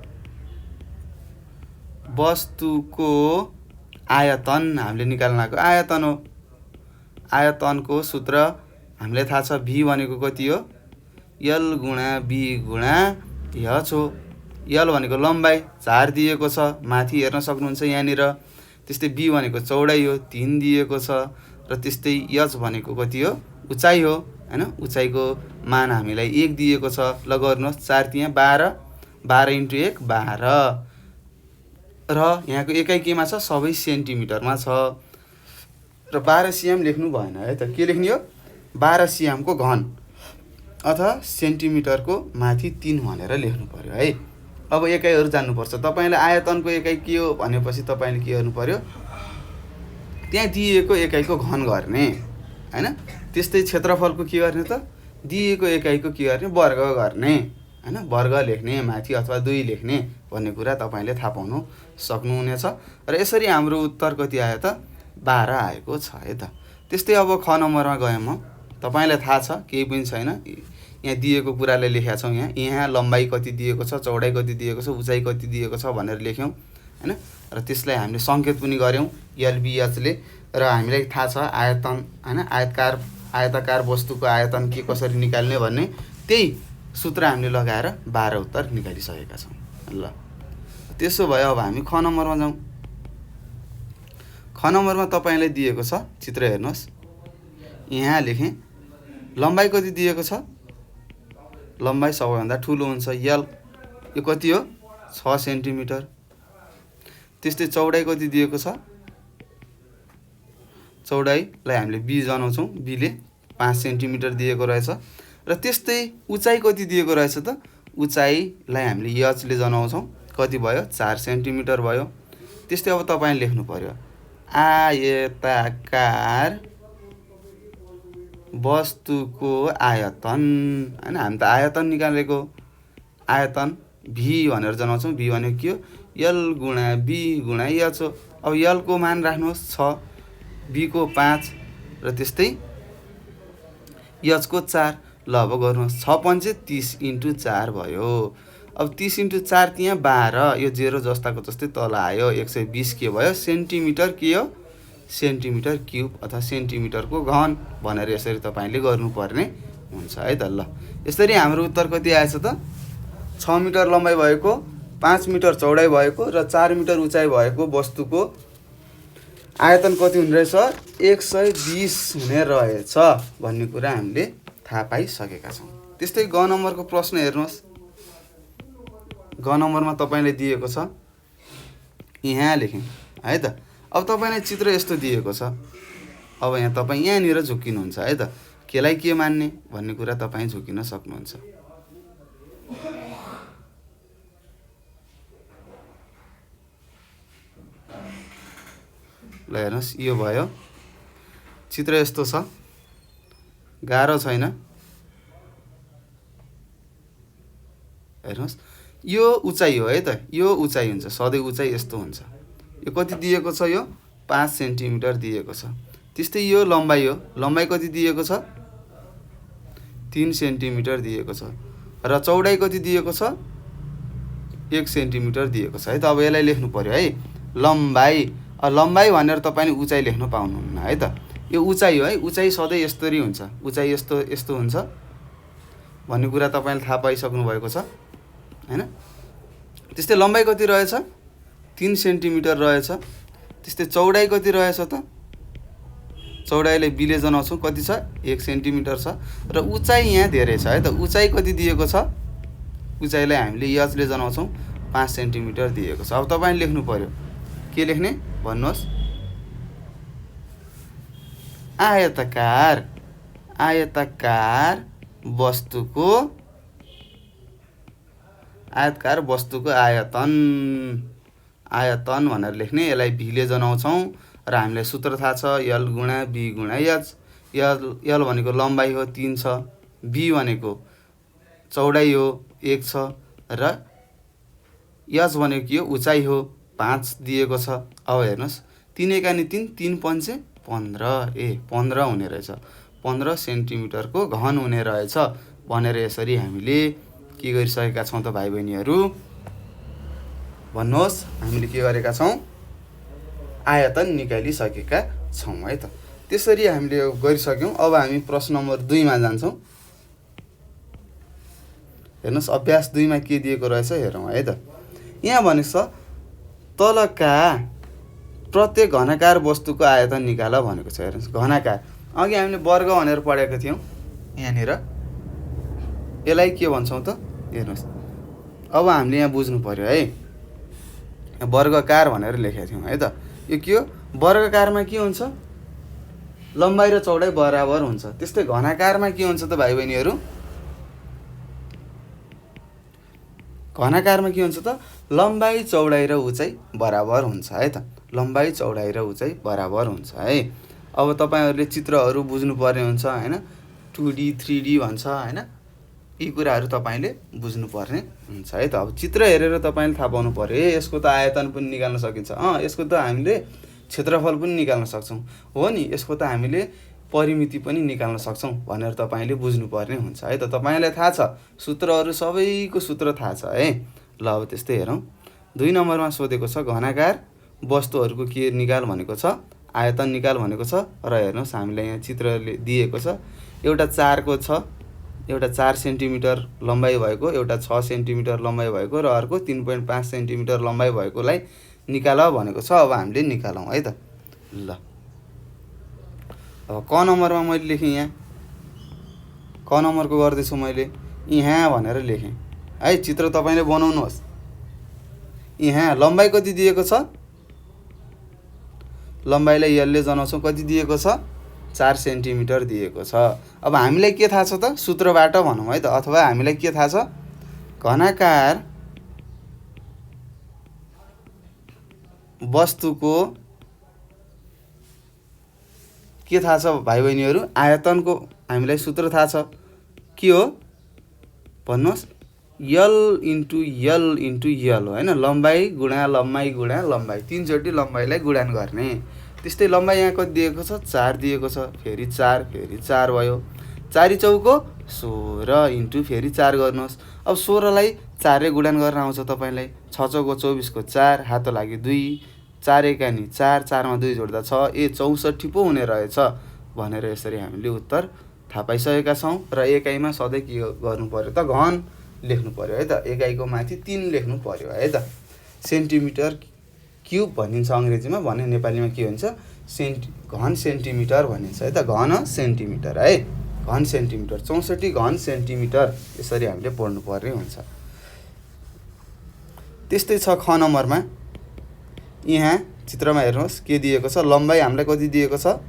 वस्तुको आयतन हामीले निकाल्नको आयतन हो। आयतनको सूत्र हामीलाई थाहा छ भी भनेको कति हो यल गुणा बी गुणा यच हो। यल भनेको लम्बाइ 4 दिएको छ, माथि हेर्न सक्नुहुन्छ यहाँनिर। त्यस्तै बी भनेको चौडाइ हो 3 दिएको छ र त्यस्तै यच भनेको कति हो उचाइ हो हैन। उचाइको मान हामीलाई 1 दिएको छ। ल गर्नुहोस् 4 तिया 12, 12 × 1 12 र यहाँको एकाइ केमा छ सबै सेन्टिमिटरमा छ र 12 सिएम लेख्नु भएन है त। के लेख्ने हो 12 सिएमको घन अथवा सेन्टिमिटरको माथि 3 भनेर लेख्नु पर्यो है। अब एकाइहरू जान्नुपर्छ। तपाईँले आयतनको एकाइ के हो भनेपछि तपाईँले के गर्नु पर्यो त्यहाँ दिएको एकाइको घन गर्ने हैन। त्यस्तै क्षेत्रफलको के गर्ने त दिएको एकाइको के गर्ने वर्ग गर्ने हैन। वर्ग लेख्ने माथि अथवा 2 लेख्ने भन्ने कुरा तपाईँले थाहा पाउनु सक्नुहुनेछ। र यसरी हाम्रो उत्तर कति आयो त 12 आएको छ है त। त्यस्तै अब ख नम्बरमा गएँ म। तपाईँलाई थाहा छ केही पनि छैन, यहाँ दिएको कुराले लेखेका छौँ। यहाँ लम्बाइ कति दिएको छ, चौडाइ कति दिएको छ, उचाइ कति दिएको छ भनेर लेख्यौँ हैन। र त्यसलाई हामीले सङ्केत पनि गऱ्यौँ एलबिएचले। र हामीलाई थाहा छ आयतन हैन, आयताकार वस्तुको आयतन के कसरी निकाल्ने भन्ने त्यही सूत्र हामीले लगाएर 12 उत्तर निकालिसकेका छौँ। ल त्यसो भयो अब हामी ख नम्बरमा जाउँ। ख नम्बरमा तपाईँलाई दिएको छ चित्र हेर्नुहोस्। यहाँ लेखेँ लम्बाइ कति दिएको छ, लम्बाइ सबैभन्दा ठुलो हुन्छ यल, यो कति हो 6 सेन्टिमिटर। त्यस्तै चौडाइ कति दिएको छ, चौडाइलाई हामीले बी जनाउँछौँ, बीले 5 सेन्टिमिटर दिएको रहेछ। र त्यस्तै उचाइ कति दिएको रहेछ त, उचाइलाई हामीले यचले जनाउँछौँ, कति भयो 4 सेन्टिमिटर भयो। त्यस्तै अब तपाईँले लेख्नु पर्यो आयताकार वस्तुको आयतन हैन। हामी त आयतन निकालेको, आयतन भी भनेर जनाउँछौँ। भी भनेको के हो यल गुणा बी गुणा यच हो। अब यलको मान राख्नुहोस् 6, बी को 5 र त्यस्तै यचको 4। ल अब गर्नुहोस् 6 × 30 × 4 भयो। अब 30 × 4 त्यहाँ 12, यो 0 जस्ताको जस्तै तल आयो। 120 के भयो सेन्टिमिटर, के हो सेन्टिमिटर क्युब अथवा सेन्टिमिटरको घन भनेर यसरी तपाईँले गर्नुपर्ने हुन्छ है त। ल यसरी हाम्रो उत्तर कति आएछ त 6 मिटर लम्बाइ भएको, 5 मिटर चौडाइ भएको र 4 मिटर उचाइ भएको वस्तुको आयतन कति हुने रहेछ 120 हुने रहेछ भन्ने कुरा हामीले थाहा पाइसकेका छौँ। त्यस्तै ग नम्बरको प्रश्न हेर्नुहोस्। ग नम्बरमा तपाईँले दिएको छ यहाँ लेखेँ है त। अब तपाईँलाई चित्र यस्तो दिएको छ। अब यहाँ तपाईँ यहाँनिर झुक्किनुहुन्छ है त, केलाई के मान्ने भन्ने कुरा तपाईँ झुक्किन सक्नुहुन्छ। ल हेर्नुहोस् यो भयो। चित्र यस्तो छ, गाह्रो छैन। हेर्नुहोस् यो उचाइ हो है त, यो उचाइ हुन्छ, सधैँ उचाइ यस्तो हुन्छ। यो कति दिएको छ, यो 5 सेन्टिमिटर दिएको छ। त्यस्तै यो लम्बाइ हो, लम्बाइ कति दिएको छ, 3 सेन्टिमिटर दिएको छ। र चौडाइ कति दिएको छ, 1 सेन्टिमिटर दिएको छ है त। अब यसलाई लेख्नु पर्यो है, लम्बाइ। लम्बाइ भनेर तपाईँले उचाइ लेख्न पाउनुहुन्न है त। यो उचाइ हो है, उचाइ सधैँ यस्तरी हुन्छ, उचाइ यस्तो हुन्छ भन्ने कुरा तपाईँले थाहा पाइसक्नु भएको छ हैन। त्यस्तै लम्बाइ कति रहेछ, 3 सेन्टिमिटर रहेछ। त्यस्तै चौडाइ कति रहेछ त, चौडाइले बीले जनाउँछौँ, कति छ, 1 सेन्टिमिटर छ। र उचाइ यहाँ धेरै छ है त। उचाइ कति दिएको छ, उचाइलाई हामीले यजले जनाउँछौँ, 5 सेन्टिमिटर दिएको छ। अब तपाईँले लेख्नु पर्यो, के लेख्ने भन्नुहोस्, आयताकार वस्तुको आयतन भनेर लेख्ने। यसलाई भीले जनाउँछौँ र हामीलाई सूत्र थाहा छ, यल गुणा बी गुणा यच। यल भनेको लम्बाइ हो, 3 छ। बी भनेको चौडाइ हो, 1 छ। र यच भनेको के हो, उचाइ हो, 5 दिएको छ। अब हेर्नुहोस् 3 एकानी 3, 3 पंचे 15, 15 हुने रहेछ, 15 सेन्टिमिटरको घन हुने रहेछ भनेर यसरी हामीले के गरिसकेका छौँ त भाइ बहिनीहरू, भन्नुहोस्। हामीले के गरेका छौँ, आयतन निकालिसकेका छौँ है त। त्यसरी हामीले गरिसक्यौँ। अब हामी प्रश्न नम्बर 2 मा जान्छौँ। हेर्नुहोस् अभ्यास 2 मा के दिएको रहेछ हेरौँ है त। यहाँ भनेको छ तलका प्रत्येक घनाकार वस्तुको आयतन निकाल भनेको छ। हेर्नुहोस् घनाकार, अघि हामीले वर्ग भनेर पढेको थियौँ, यहाँनिर यसलाई के भन्छौँ त, हेर्नुहोस्। अब हामीले यहाँ बुझ्नु पर्यो है, वर्गकार भनेर लेखेका थियौँ है त। यो के हो, वर्गकारमा के हुन्छ, लम्बाइ र चौडाइ बराबर हुन्छ। त्यस्तै घनाकारमा के हुन्छ त भाइ बहिनीहरू, घनाकारमा के हुन्छ त, लम्बाइ चौडाइ र उचाइ बराबर हुन्छ है त। लम्बाइ चौडाइ र उचाइ बराबर हुन्छ है। अब तपाईँहरूले चित्रहरू बुझ्नुपर्ने हुन्छ हैन, 2D 3D भन्छ हैन, यी कुराहरू तपाईँले बुझ्नुपर्ने हुन्छ है त। अब चित्र हेरेर तपाईँले थाहा पाउनु पर्यो, यसको त आयतन पनि निकाल्न सकिन्छ, यसको त हामीले क्षेत्रफल पनि निकाल्न सक्छौँ, हो नि, यसको त हामीले परिमिति पनि निकाल्न सक्छौँ भनेर तपाईँले बुझ्नुपर्ने हुन्छ है त। तपाईँलाई थाहा छ, सूत्रहरू सबैको सूत्र थाहा छ है। ल अब त्यस्तै हेरौँ। 2 नम्बरमा सोधेको छ घनाकार वस्तुहरूको के निकाल भनेको छ, आयतन निकाल भनेको छ। र हेर्नुहोस् हामीलाई यहाँ चित्रले दिएको छ, एउटा 4 को छ, एउटा 4 सेन्टिमिटर लम्बाइ भएको, एउटा 6 सेन्टिमिटर लम्बाइ भएको, र अर्को 3.5 सेन्टिमिटर लम्बाइ भएकोलाई निकाल भनेको छ। अब हामीले निकालौँ है त। ल अब क नम्बरमा मैले लेखेँ, यहाँ क नम्बरको गर्दैछु मैले, यहाँ भनेर लेखेँ है। चित्र तपाईँले बनाउनुहोस्। यहाँ लम्बाइ कति दिएको छ, लम्बाइलाई यसले जनाउँछौँ, कति दिएको छ, 4 सेन्टिमिटर दिएको छ। अब हामीलाई के थाहा छ त, सूत्रबाट भनौँ है त, अथवा हामीलाई के थाहा छ, घनाकार वस्तुको के थाहा छ भाइ बहिनीहरू, आयतनको हामीलाई सूत्र थाहा छ, के हो भन्नुहोस्, यल इन्टु यल हो हैन। लम्बाइ गुणा लम्बाइ गुणा लम्बाइ, 3 चोटि लम्बाइलाई गुणान गर्ने। त्यस्तै लम्बाइ यहाँ कति दिएको छ, 4 दिएको छ, फेरि 4 भयो, 4 चौको 16 इन्टु फेरि 4 गर्नुहोस्। अब 16 लाई 4 ले गुणान गर्न आउँछ तपाईँलाई, 6 चौको 24 को 4, हातो लागि 2, 4 एकानी 4, 4 मा 2 जोड्दा 6, 64 पो हुने रहेछ भनेर यसरी हामीले उत्तर थाहा पाइसकेका छौँ। र एकाइमा सधैँ के गर्नु पर्यो त, घन लेख्नु पर्यो है त। एकाइको माथि 3 लेख्नु पर्यो है त। सेन्टिमिटर क्युब भनिन्छ अङ्ग्रेजीमा, भने नेपालीमा के हुन्छ, घन सेन्टिमिटर भनिन्छ है त। घन सेन्टिमिटर है, घन सेन्टिमिटर, 64 घन सेन्टिमिटर, यसरी हामीले पढ्नु पर्ने हुन्छ। त्यस्तै छ ख नम्बरमा, यहाँ चित्रमा हेर्नुहोस् के दिएको छ, लम्बाइ हामीलाई कति दिएको छ,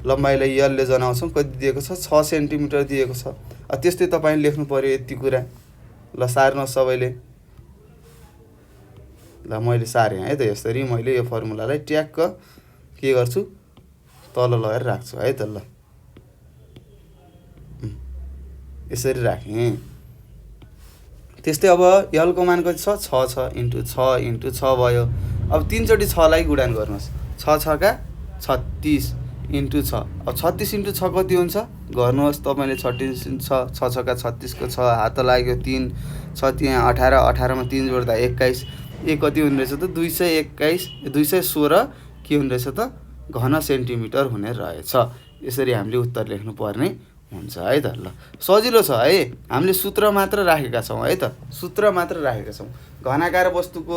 लम्बाइलाई यसले जनाउँछौँ, कति दिएको छ, 6 सेन्टिमिटर दिएको छ। त्यस्तै तपाईँले लेख्नु पर्यो यति कुरा। ल सार्नुहोस् सबैले। ल मैले सारेँ है त। यसरी मैले यो फर्मुलालाई ट्याक्क के गर्छु, तल लगेर राख्छु है त। ल यसरी राखेँ। त्यस्तै अब यलको मान कति छ, 6 इन्टु 6 भयो। अब 3 चोटि 6 लाई गुणन गर्नुहोस्। 6 छका 36 इन्टु 6। अब 36 इन्टु 6 कति हुन्छ गर्नुहोस् तपाईँले। 36 इन्टु 6 छका 36 को 6 हात लाग्यो 3 6 त्यहाँ 18 18 मा 3 जोड्दा 21। एक कति हुने रहेछ त 221 216 के हुने रहेछ त घन सेन्टिमिटर हुने रहेछ। यसरी हामीले उत्तर लेख्नु पर्ने हुन्छ है त। ल सजिलो छ है, हामीले सूत्र मात्र राखेका छौँ है त। सूत्र मात्र राखेका छौँ। घनाकार वस्तुको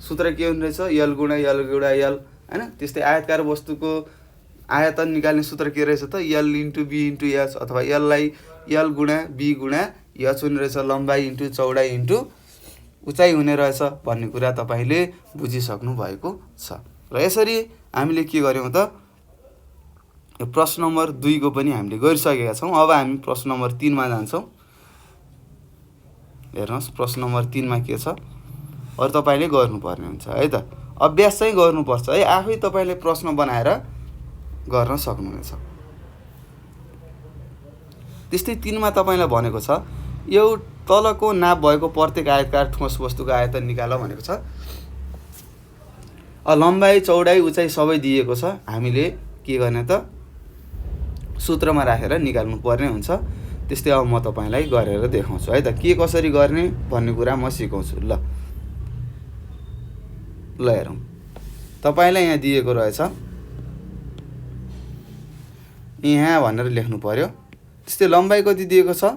सूत्र के हुने रहेछ, यल गुणा यल हैन। त्यस्तै आयतकार वस्तुको आयतन निकाल्ने सूत्र के रहेछ त, यल इन्टु बी इन्टु एच, अथवा यसलाई यल गुणा बी गुणा एच हुने रहेछ। लम्बाइ इन्टु चौडाइ इन्टु उचाइ हुने रहेछ भन्ने कुरा तपाईँले बुझिसक्नु भएको छ। र यसरी हामीले के गर्यौँ त, यो प्रश्न नम्बर 2 को पनि हामीले गरिसकेका छौँ। अब हामी प्रश्न नम्बर 3 मा जान्छौँ। हेर्नुहोस् प्रश्न नम्बर 3 मा के छ, अरू तपाईँले गर्नुपर्ने हुन्छ है त। अभ्यास चाहिँ गर्नुपर्छ है, आफै तपाईँले प्रश्न बनाएर गर्न सक्नुहुनेछ। त्यस्तै 3 मा तपाईँलाई भनेको छ, यो तलको नाप भएको प्रत्येक आयतकार ठोस वस्तुको आयतन निकाल भनेको छ। लम्बाइ चौडाइ उचाइ सबै दिएको छ। हामीले के गर्ने त, सूत्रमा राखेर निकाल्नु पर्ने हुन्छ। त्यस्तै अब म तपाईँलाई गरेर देखाउँछु है त, के कसरी गर्ने भन्ने कुरा म सिकाउँछु। ल हेरौँ, तपाईँलाई यहाँ दिएको रहेछ, यहाँ भनेर लेख्नु पर्यो। त्यस्तै लम्बाइ कति दिएको छ,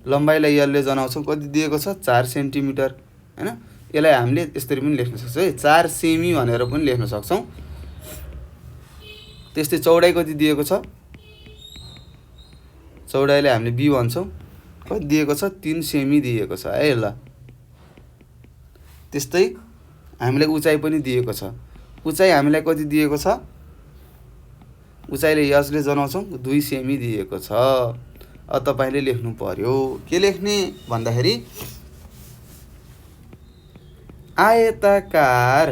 लम्बाइलाई यसले जनाउँछौँ कति दिएको छ 4 सेन्टिमिटर हैन। यसलाई हामीले यसरी पनि लेख्न सक्छौँ है, 4 सेमी भनेर पनि लेख्न सक्छौँ। त्यस्तै चौडाइ कति दिएको छ, चौडाइलाई हामीले बी भन्छौँ, कति दिएको छ 3 सेमी दिएको छ है। ल त्यस्तै हामीलाई उचाइ पनि दिएको छ। उचाइ हामीलाई कति दिएको छ, उचाइले यसले जनाउँछौँ 2 सेमी दिएको छ। अब तपाईँले लेख्नु पर्यो, के लेख्ने भन्दाखेरि आयताकार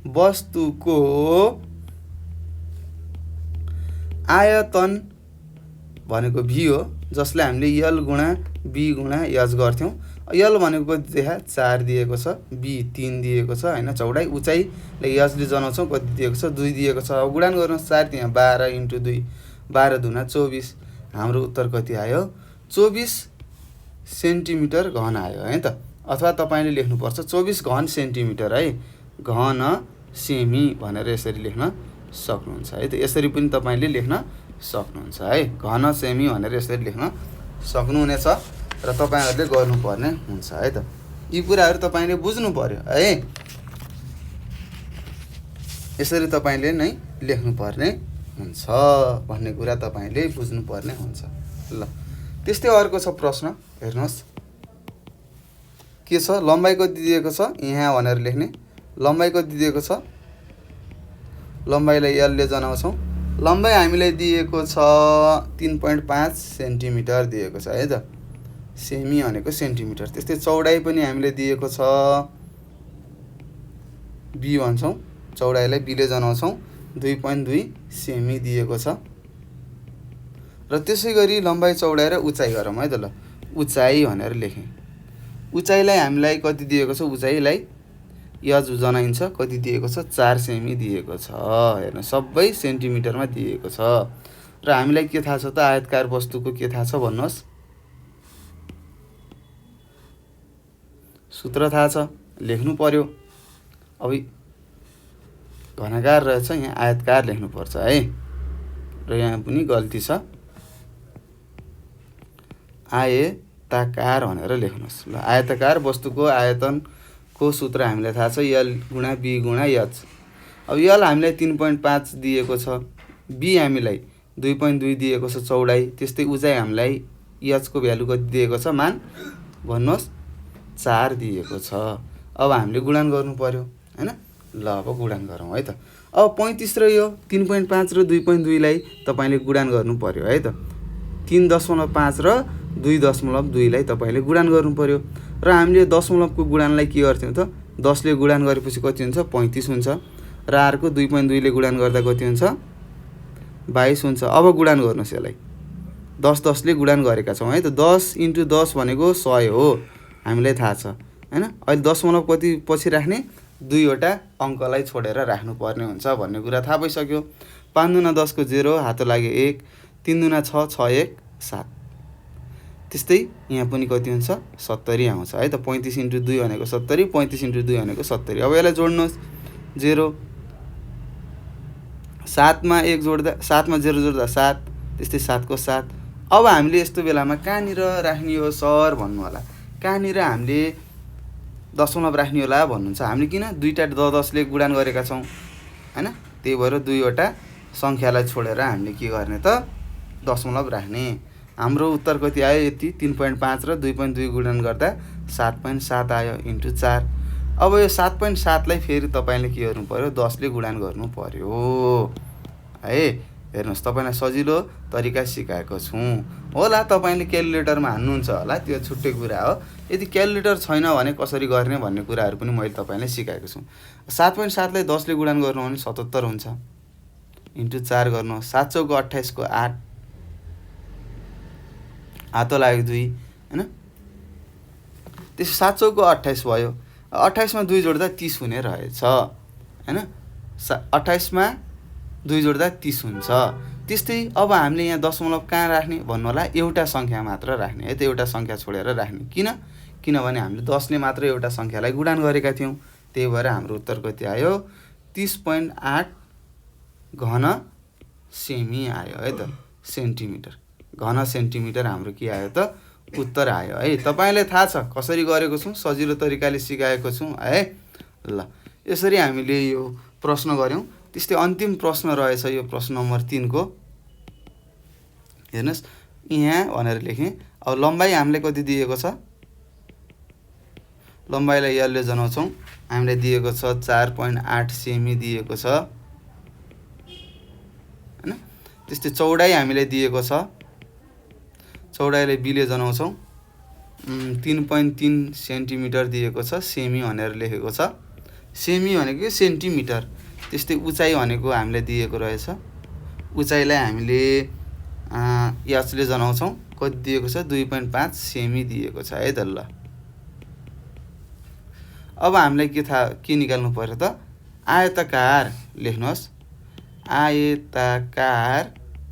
वस्तुको आयतन भनेको भी हो, जसलाई हामीले यल गुणा बी गुणा एच गर्थ्यौँ। यल भनेको कति देखा 4 दिएको छ, बी 3 दिएको छ हैन। चौडाइ उचाइले एचले जनाउँछौँ कति दिएको छ 2 दिएको छ। अब गुणन गर्नुहोस् 4 त्यहाँ 12 इन्टु 2 12 दुना 24। हाम्रो उत्तर कति आयो 24 सेन्टिमिटर घन आयो है त। अथवा तपाईँले लेख्नुपर्छ 24 घन सेन्टिमिटर है, घन सेमी भनेर यसरी लेख्न सक्नुहुन्छ है त। यसरी पनि तपाईँले लेख्न सक्नुहुन्छ है, घन सेमी भनेर यसरी लेख्न सक्नुहुनेछ र तपाईँहरूले गर्नुपर्ने हुन्छ है त। यी कुराहरू तपाईँले बुझ्नु पर्यो है, यसरी तपाईँले नै लेख्नुपर्ने हुन्छ भन्ने कुरा तपाईँले बुझ्नुपर्ने हुन्छ। ल त्यस्तै अर्को छ प्रश्न, हेर्नुहोस् के छ, लम्बाइ कति दिएको छ यहाँ भनेर लेख्ने। लम्बाइ कति दिएको छ, लम्बाइलाई यसले जनाउँछौँ। लम्बाइ हामीलाई दिएको छ 3.5 सेन्टिमिटर दिएको छ है त, सेमी भनेको सेन्टिमिटर। त्यस्तै चौडाइ पनि हामीले दिएको छ, बी भन्छौँ, चौडाइलाई बीले जनाउँछौँ 2.2 सेमी दिएको छ। र त्यसै गरी लम्बाइ चौडाइ र उचाइ गरौँ है त। ल उचाइ भनेर लेखेँ। उचाइलाई हामीलाई कति दिएको छ, उचाइलाई एच जनाइन्छ कति दिएको छ 4 सेमी दिएको छ। हेर्नु सबै सेन्टिमिटरमा दिएको छ। र हामीलाई के थाहा छ त, आयतकार वस्तुको के थाहा छ भन्नुहोस्, सूत्र थाहा छ, लेख्नु पर्यो। अब घनाकार रहेछ, यहाँ आयतकार लेख्नुपर्छ है। र यहाँ पनि गल्ती छ, आयताकार भनेर लेख्नुहोस्। ल आयताकार वस्तुको आयतनको सूत्र हामीलाई थाहा छ, यल गुणा बी गुणा एच। अब यल हामीलाई 3.5 दिएको छ, बी हामीलाई 2.2 दिएको छ चौडाइ। त्यस्तै उचाइ हामीलाई एचको भ्यालु कति दिएको छ, मान भन्नुहोस् 4 दिएको छ। अब हामीले गुणन गर्नु पर्यो हैन। ल अब गुणन गरौँ है त। अब 35 र यो 3.5 र 2.2 लाई तपाईँले गुणन गर्नु पर्यो है त। 3.5 र 2.2 लाई तपाईले गुणान गर्नु पर्यो र हामीले दशमलवको गुणानलाई के गर्थ्यौं त 10 ले गुणान गरेपछि कति हुन्छ 35 हुन्छ र r को 2.2 ले गुणान गर्दा कति हुन्छ 22 हुन्छ। अब गुणान गर्नुस् यसलाई 10 ले गुणान गरेका छौं है त 10 * 10 भनेको 100 हो हामीलाई थाहा छ हैन। अहिले दशमलव कति पछि राख्ने 2 वटा अंकलाई छोडेर राख्नु पर्ने हुन्छ भन्ने कुरा थाहा भइसक्यो। 5 दुना 10 को 0 हात लाग्यो 1 3 दुना 6 6 1 7 त्यस्तै यहाँ पनि कति हुन्छ 70 आउँछ है त 35 * 2 भनेको 70 35 * 2 भनेको 70। अब यसलाई जोड्नुस् 0 7 मा 1 जोड्दा 7 मा 0 जोड्दा 7 त्यस्तै 7 को 7। अब हामीले यस्तो बेलामा कहाँनिर राख्ने हो सर भन्नु होला कहाँनिर हामीले दशमलव राख्ने होला भन्नुहुन्छ। हामीले किन दुईटा 10 ले गुणान गरेका छौं हैन त्यही भएर दुई वटा संख्यालाई छोडेर हामीले के गर्ने त दशमलव राख्ने। हाम्रो उत्तर कति आयो यति 3.5 र 2.2 गुणन गर्दा 7.7 आयो * 4। अब यो 7.7 लाई फेरि तपाईले के गर्नु पर्यो 10 ले गुणान गर्नु पर्यो है। हेर्नुस् तपाईलाई सजिलो तरिका सिकाएको छु होला तपाईले क्याल्कुलेटरमा हान्नुहुन्छ होला त्यो छुट्टै कुरा हो। यदि क्याल्कुलेटर छैन भने कसरी गर्ने भन्ने कुराहरु पनि मैले तपाईलाई सिकाएको छु। 7.7 लाई 10 ले गुणान गर्नु भने 77 हुन्छ * 4 गर्नु 7 चौको 28 को 8 हातो लाग्यो 2 हैन त्यसो 7 चौको 28 भयो 28 मा 2 जोड्दा 30 हुने रहेछ हैन 28 मा 2 जोड्दा 30 हुन्छ। त्यस्तै अब हामीले यहाँ दशमलव कहाँ राख्ने भन्नु होला एउटा संख्या मात्र राख्ने है त एउटा संख्या छोडेर राख्ने किनभने हामीले 10 ले मात्र एउटा संख्यालाई गुणान गरेका थियौं त्यही भएर हाम्रो उत्तर कति आयो 30.8 घन सेमी आयो है त सेन्टिमिटर घन सेन्टिमिटर हाम्रो के आयो त उत्तर आयो है। तपाईलाई थाहा छ कसरी गरेको छु सजिलो तरिकाले सिकाएको छु है। ल यसरी हामीले यो प्रश्न गर्यौं। त्यस्तै अन्तिम प्रश्न रहेछ यो प्रश्न नम्बर 3 को हेर्नुस् यहाँ भनेर लेखे। अब लम्बाई हामीले कति दिएको छ लम्बाइलाई यसले जनाउँछौं हामीले दिएको छ 4.8 सेमी दिएको छ हैन। त्यस्तै चौडाई हामीले दिएको छ चौडाइलाई b ले जनाउँछौं 3.3 सेन्टिमिटर दिएको छ सेमी भनेर लेखेको छ सेमी भनेको सेन्टिमिटर। त्यस्तै उचाइ भनेको हामीले दिएको रहेछ उचाइलाई हामीले h ले जनाउँछौं कति दिएको छ 2.5 सेमी दिएको छ है त। ल अब हामीलाई के निकाल्नु पर्यो त आयताकार लेख्नुहोस् आयताकार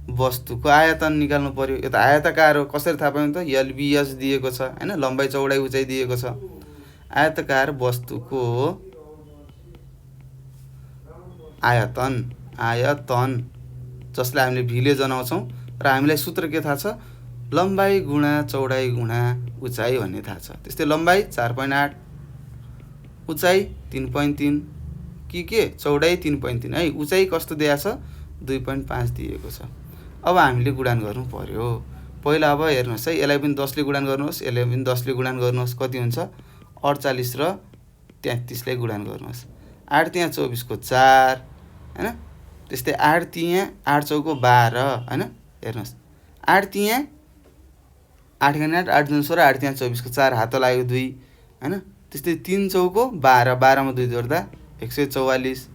वस्तुको आयतन निकाल्नु पर्यो। यो त आयताकार हो कसरी थाहा पाउनु त LBS दिएको छ हैन लम्बाई चौडाई उचाइ दिएको छ। आयताकार वस्तुको आयतन जसलाई हामीले v ले जनाउँछौं र हामीलाई सूत्र के थाहा छ लम्बाई गुणा चौडाई गुणा उचाइ भन्ने थाहा छ। त्यस्तै लम्बाई 4.8 उचाइ 3.3 के चौडाई 3.3 है उचाइ कस्तो दिएको छ 2.5 दिएको छ। अब हामीले गुणान गर्नु पर्यो पहिला। अब हेर्नुस् है यसलाई पनि 10 ले गुणान गर्नुहोस् यसलाई पनि 10 ले गुणान गर्नुहोस् कति हुन्छ 48 र 33 लाई गुणान गर्नुहोस् 8 त्यहाँ 24 को 4 हैन। त्यस्तै 8 त्यहाँ 8 चौको 12 हैन हेर्नुस् 8 त्यहाँ 8 गने 8 8 16 8 त्यहाँ 24 को 4 हात लाग्यो 2 हैन। त्यस्तै 3 चौको 12 12 मा 2 जोड्दा 144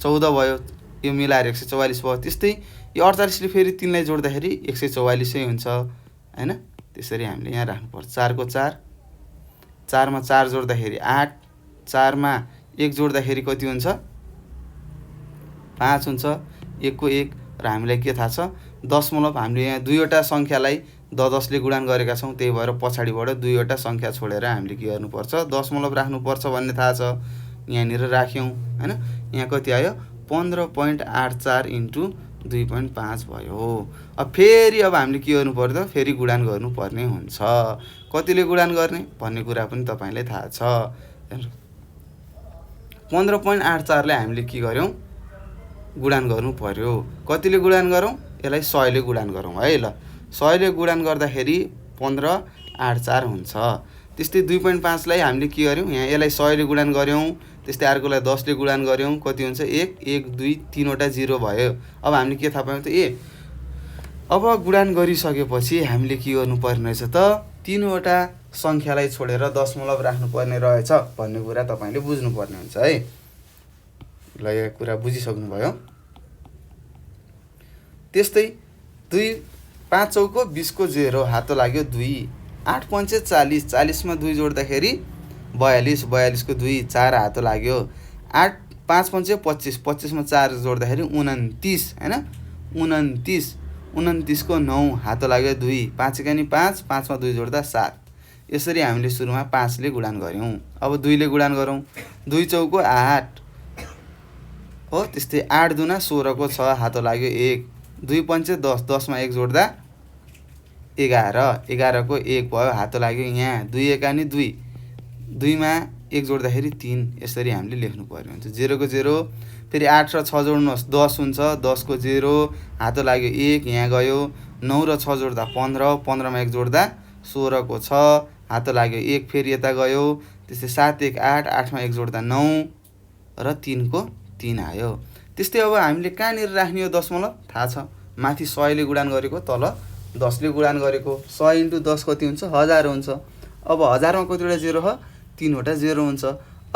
14 भयो यो मिलाएर 144 भयो। त्यस्तै यो 48 ले फेरि 3 लाई जोड्दाखेरि 144 नै हुन्छ हैन। त्यसरी हामीले यहाँ राख्नु पर्छ 4 को 4 4 मा 4 जोड्दाखेरि 8 4 मा 1 जोड्दाखेरि कति हुन्छ 5 हुन्छ 1 को 1 र हामीलाई के थाहा छ दशमलव हामीले यहाँ दुईवटा संख्यालाई 10 ले गुणान गरेका छौं त्यही भएर पछाडीबाट दुईवटा संख्या छोडेर हामीले के गर्नु पर्छ दशमलव राख्नु पर्छ भन्ने थाहा छ। यहाँनिर राख्यौं हैन यहाँ कति आयो 15.84 * 2.5 भयो। अब फेरि अब हामीले के गर्नु पर्यो त फेरि गुणान गर्नु पर्ने हुन्छ कतिले गुणान गर्ने भन्ने कुरा पनि तपाईलाई थाहा छ। 15.84 लाई हामीले के गर्यौं गुणान गर्नु पर्यो कतिले गुणान गरौं यसलाई 100 ले गुणान गरौं है। ल 100 ले गुणान गर्दाखेरि 15.84 हुन्छ। त्यस्तै 2.5 लाई हामीले के गर्यौं यहाँ यसलाई 100 ले गुणान गर्यौं त्यस्तै अर्कोलाई 10 ले गुणान गर्यौं कति हुन्छ 1 1 2 3 वटा 0 भयो। अब हामीले के थाहा पायौं त अब गुणान गरिसकेपछि हामीले के गर्नुपर्ने रहेछ त, तीनवटा सङ्ख्यालाई छोडेर दशमलव राख्नुपर्ने रहेछ भन्ने कुरा तपाईँले बुझ्नुपर्ने हुन्छ है। ल यो कुरा बुझिसक्नुभयो। त्यस्तै 2 5 चौको 20 को 0 हातो लाग्यो 2, 8 पंचे 40, 40 मा 2 जोड्दाखेरि 42, 42 को 2 4 हातो लाग्यो, 8 5 पंचे 25, 25 मा 4 जोड्दाखेरि 29 हैन, 29, 29 को 9 हातो लाग्यो 2, 5 एकानी 5, 5 मा 2 जोड्दा 7। यसरी हामीले सुरुमा 5 ले गुणान गर्यौं। अब 2 ले गुणान गरौँ। 2 चौको 8 हो, त्यस्तै 8 दुना 16 को 6 हातो लाग्यो 1, 2 पंचे 10, 10 मा 1 जोड्दा 11, 11 को 1 भयो हातो लाग्यो यहाँ, 2 एकानी 2, 2 मा 1 जोड्दाखेरि 3। यसरी हामीले लेख्नु पर्ने हुन्छ। 0 को 0, फेरि 8 र 6 जोड्नुहोस् 10 हुन्छ, 10 को 0 हातो लाग्यो 1 यहाँ गयो, 9 र 6 जोड्दा 15, 15 मा 1 जोड्दा 16 को 6 हातो लाग्यो 1 फेरि यता गयो, त्यस्तै 7 1 8, 8 मा 1 जोड्दा 9 र 3 को 3 आयो। त्यस्तै अब हामीले कहाँनिर राख्ने हो दशमलव थाहा छ, माथि 100 ले गुणान गरेको, तल 10 ले गुणान गरेको। 100 × 10 कति हुन्छ, 1000 हुन्छ। अब 1000 मा कतिवटा 0 हो, 3वटा 0 हुन्छ।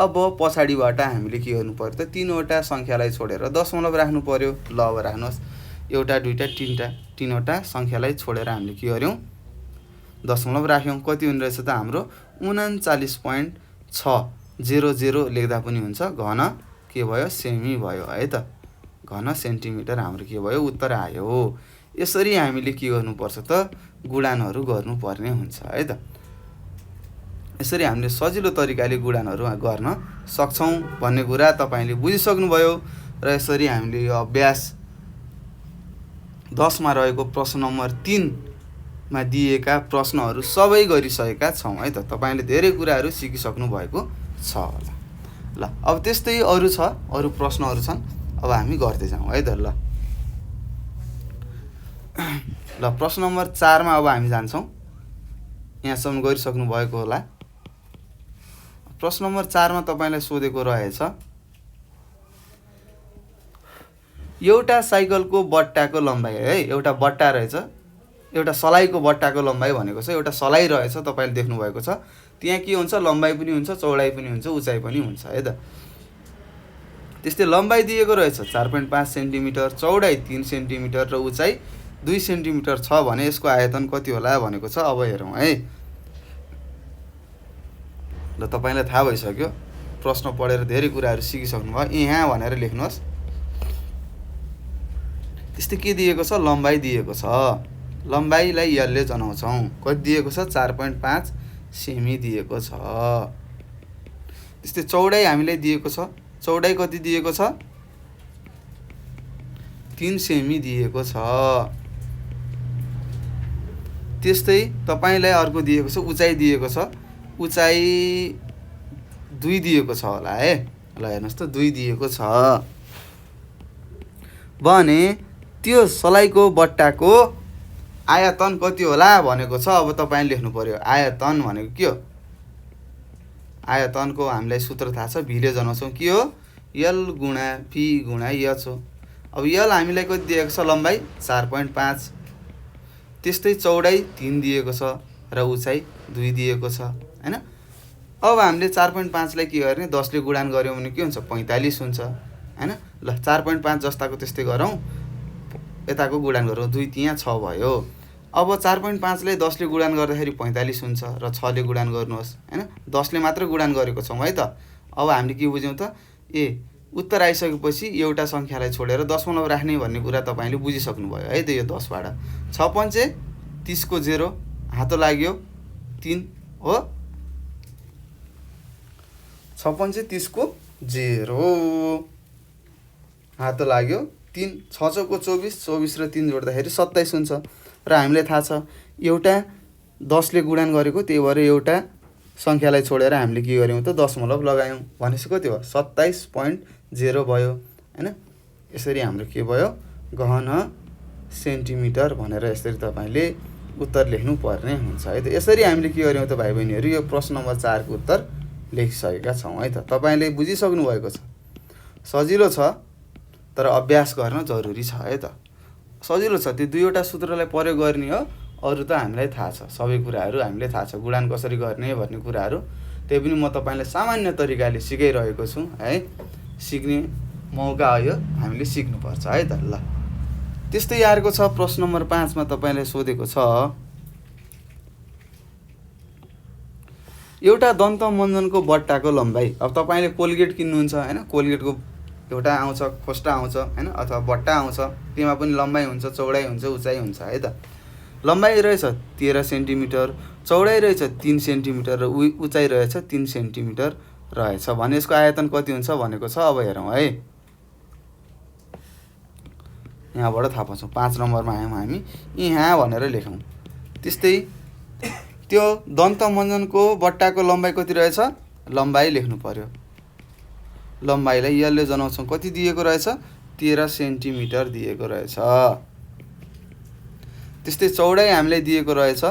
अब पछाडिबाट हामीले के गर्नु पर्यो त, 3वटा सङ्ख्यालाई छोडेर दशमलव राख्नु पर्यो। ल अब राख्नुहोस्, एउटा दुईटा तीनटा, 3वटा सङ्ख्यालाई छोडेर हामीले के गर्यौं, दशमलव राख्यौं। कति हुने रहेछ त हाम्रो 39.600 लेख्दा पनि हुन्छ, घन के भयो, सेमी भयो है त, घन सेन्टिमिटर हाम्रो के भयो, उत्तर आयो। यसरी हामीले के गर्नुपर्छ त, गुणानहरू गर्नुपर्ने हुन्छ है त। यसरी हामीले सजिलो तरिकाले गुणानहरू गर्न सक्छौं भन्ने कुरा तपाईले बुझिसक्नुभयो। र यसरी हामीले यो अभ्यास 10 मा रहेको प्रश्न नम्बर 3 मा दिएका प्रश्नहरू सबै गरिसकेका छौं है त। तपाईले धेरै कुराहरू सिकिसक्नु भएको छ होला। ल अब त्यस्तै अरु छ, अरु प्रश्नहरू छन्, अब हामी गर्दै जाउँ है त। ल प्रश्न नम्बर 4 मा अब हामी जान्छौं। यहाँसम्म गरिसक्नु भएको होला। प्रश्न नम्बर 4 मा तपाईलाई सोधेको रहेछ, एउटा साइकलको बट्टाको लम्बाइ है, एउटा बट्टा रहेछ, एउटा सलाइको बट्टाको लम्बाइ भनेको छ, एउटा सलाइ रहेछ, तपाईले देख्नु भएको छ। त्यहाँ के हुन्छ, लम्बाइ पनि हुन्छ, चौडाइ पनि हुन्छ, उचाइ पनि हुन्छ है त। त्यस्तै लम्बाइ दिएको रहेछ 4.5 सेन्टिमिटर, चौडाइ 3 सेन्टिमिटर र उचाइ 2 सेन्टिमिटर छ भने यसको आयतन कति होला भनेको छ। अब हेरौँ है। ल तपाईलाई थाहा भइसक्यो, प्रश्न पढेर धेरै कुराहरू सिकिसक्नु भयो। यहाँ भनेर लेख्नुहोस्। त्यस्तै के दिएको छ, लम्बाइ दिएको छ, लम्बाइलाई यसले जनाउँछौं। कति दिएको छ, 4.5 सेमी दिएको छ। त्यस्तै चौडाइ हामीलाई दिएको छ, चौडाइ कति दिएको छ, 3 सेमी दिएको छ। त्यस्तै तपाईलाई अर्को दिएको छ, उचाइ दिएको छ, उचाइ 2 दिएको छ होला है। ल हेर्नुस् त, 2 दिएको छ भने त्यो सलाइको बट्टाको आयतन कति होला भनेको छ। अब तपाईले लेख्नु पर्यो, आयतन भनेको के हो, आयतनको हामीलाई सूत्र थाहा छ, v ले जनाउँछौं। के हो, l गुणा v गुणा h हो। अब l हामीलाई कति दिएको छ, लम्बाइ 4.5, त्यस्तै चौडाइ 3 दिएको छ र उचाइ 2 दिएको छ हैन। अब हामीले 4.5 लाई के गर्ने, 10 ले गुणान गर्यौं भने के हुन्छ, 45 हुन्छ हैन। ल 4.5 जस्ताको त्यस्तै गरौँ, यताको गुणान गरौँ, 2 त्यहाँ 6 भयो। अब 4.5 लाई 10 ले गुणान गर्दाखेरि 45 हुन्छ र 6 ले गुणान गर्नुहोस् हैन। 10 ले मात्र गुणान गरेको छौं है त। अब हामीले के बुझ्यौं त, उत्तर आइसकेपछि एउटा संख्यालाई छोडेर दशमलव राख्ने भन्ने कुरा तपाईले बुझिसक्नु भयो है त। यो 10 बाट 6 पंचे 30 को 0 हातो लाग्यो 3 हो, 6 पंचे 30 को 0 हातो लाग्यो 3, 6 चौको 24, 24 र 3 जोड्दाखेरि 27 हुन्छ। र हामीलाई थाहा छ एउटा 10 ले गुणान गरेको, त्यही भएर एउटा संख्यालाई छोडेर हामीले के गर्यौं त, दशमलव लगायौं भनेपछि कति हो, 27.0 भयो हैन। यसरी हाम्रो के भयो, घन सेन्टिमिटर भनेर यसरी तपाईले उत्तर लेख्नु पर्ने हुन्छ है त। यसरी हामीले के गर्यौं त भाइ बहिनीहरु, यो प्रश्न नम्बर 4 को उत्तर लेखिसकेका छौं है त। तपाईले बुझिसक्नु भएको छ, सजिलो छ, तर अभ्यास गर्न जरुरी छ है त। सजिलो छ, त्यो दुईवटा सूत्रलाई प्रयोग गर्ने हो, अरू त हामीलाई थाहा छ, सबै कुराहरू हामीलाई थाहा छ, गुणान कसरी गर्ने भन्ने कुराहरू। त्यही पनि म तपाईँलाई सामान्य तरिकाले सिकाइरहेको छु है, सिक्ने मौका आयो हामीले सिक्नुपर्छ है त। ल त्यस्तै अर्को छ प्रश्न नम्बर 5 मा तपाईँलाई सोधेको छ, एउटा दन्त मञ्जनको बट्टाको लम्बाइ। अब तपाईँले कोलगेट किन्नुहुन्छ होइन, कोलगेटको एउटा आउँछ, खोस्टा आउँछ होइन, अथवा बट्टा आउँछ, त्यसमा पनि लम्बाइ हुन्छ, चौडाइ हुन्छ, उचाइ हुन्छ है त। लम्बाइ रहेछ 13 सेन्टिमिटर, चौडाइ रहेछ 3 सेन्टिमिटर र उचाइ रहेछ 3 सेन्टिमिटर रहेछ भने यसको आयतन कति हुन्छ भनेको छ। अब हेरौँ है, यहाँबाट थाहा पाउँछौँ। 5 नम्बरमा आयौँ हामी, यहाँ भनेर लेखौँ। त्यस्तै त्यो दन्त मञ्जनको बट्टाको लम्बाइ कति रहेछ, लम्बाइ लेख्नु पर्यो। लम्बाइलाई यसले जनाउँछौँ, कति दिएको रहेछ, 13 सेन्टिमिटर दिएको रहेछ। त्यस्तै चौडाइ हामीलाई दिएको रहेछ,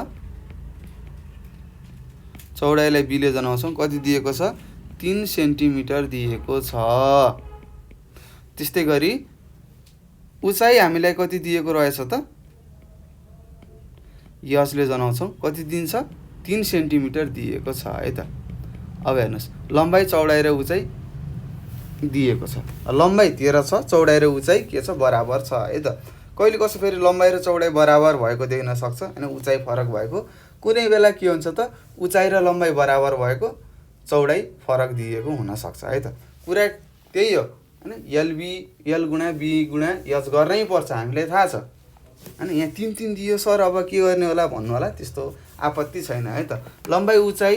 चौडाइलाई बीले जनाउँछौँ, कति दिएको छ, 3 सेन्टिमिटर दिएको छ। त्यस्तै गरी उचाइ हामीलाई कति दिएको रहेछ त, यसले जनाउँछौँ, कति दिन्छ, 3 सेन्टिमिटर दिएको छ है त। अब हेर्नुहोस्, लम्बाइ चौडाइ र उचाइ दिएको छ, लम्बाइ 13 छ, चौडाइ र उचाइ के छ, बराबर छ है त। कहिले कसो फेरि लम्बाइ र चौडाइ बराबर भएको देख्न सक्छ होइन, उचाइ फरक भएको। कुनै बेला के हुन्छ त, उचाइ र लम्बाइ बराबर भएको, चौडाइ फरक दिएको हुनसक्छ है त। कुरा त्यही हो होइन, यल गुणा बी गुणा यस गर्नै पर्छ, हामीलाई थाहा छ होइन। यहाँ 3 दियो सर, अब के गर्ने होला भन्नु होला, त्यस्तो आपत्ति छैन है त। लम्बाइ उचाइ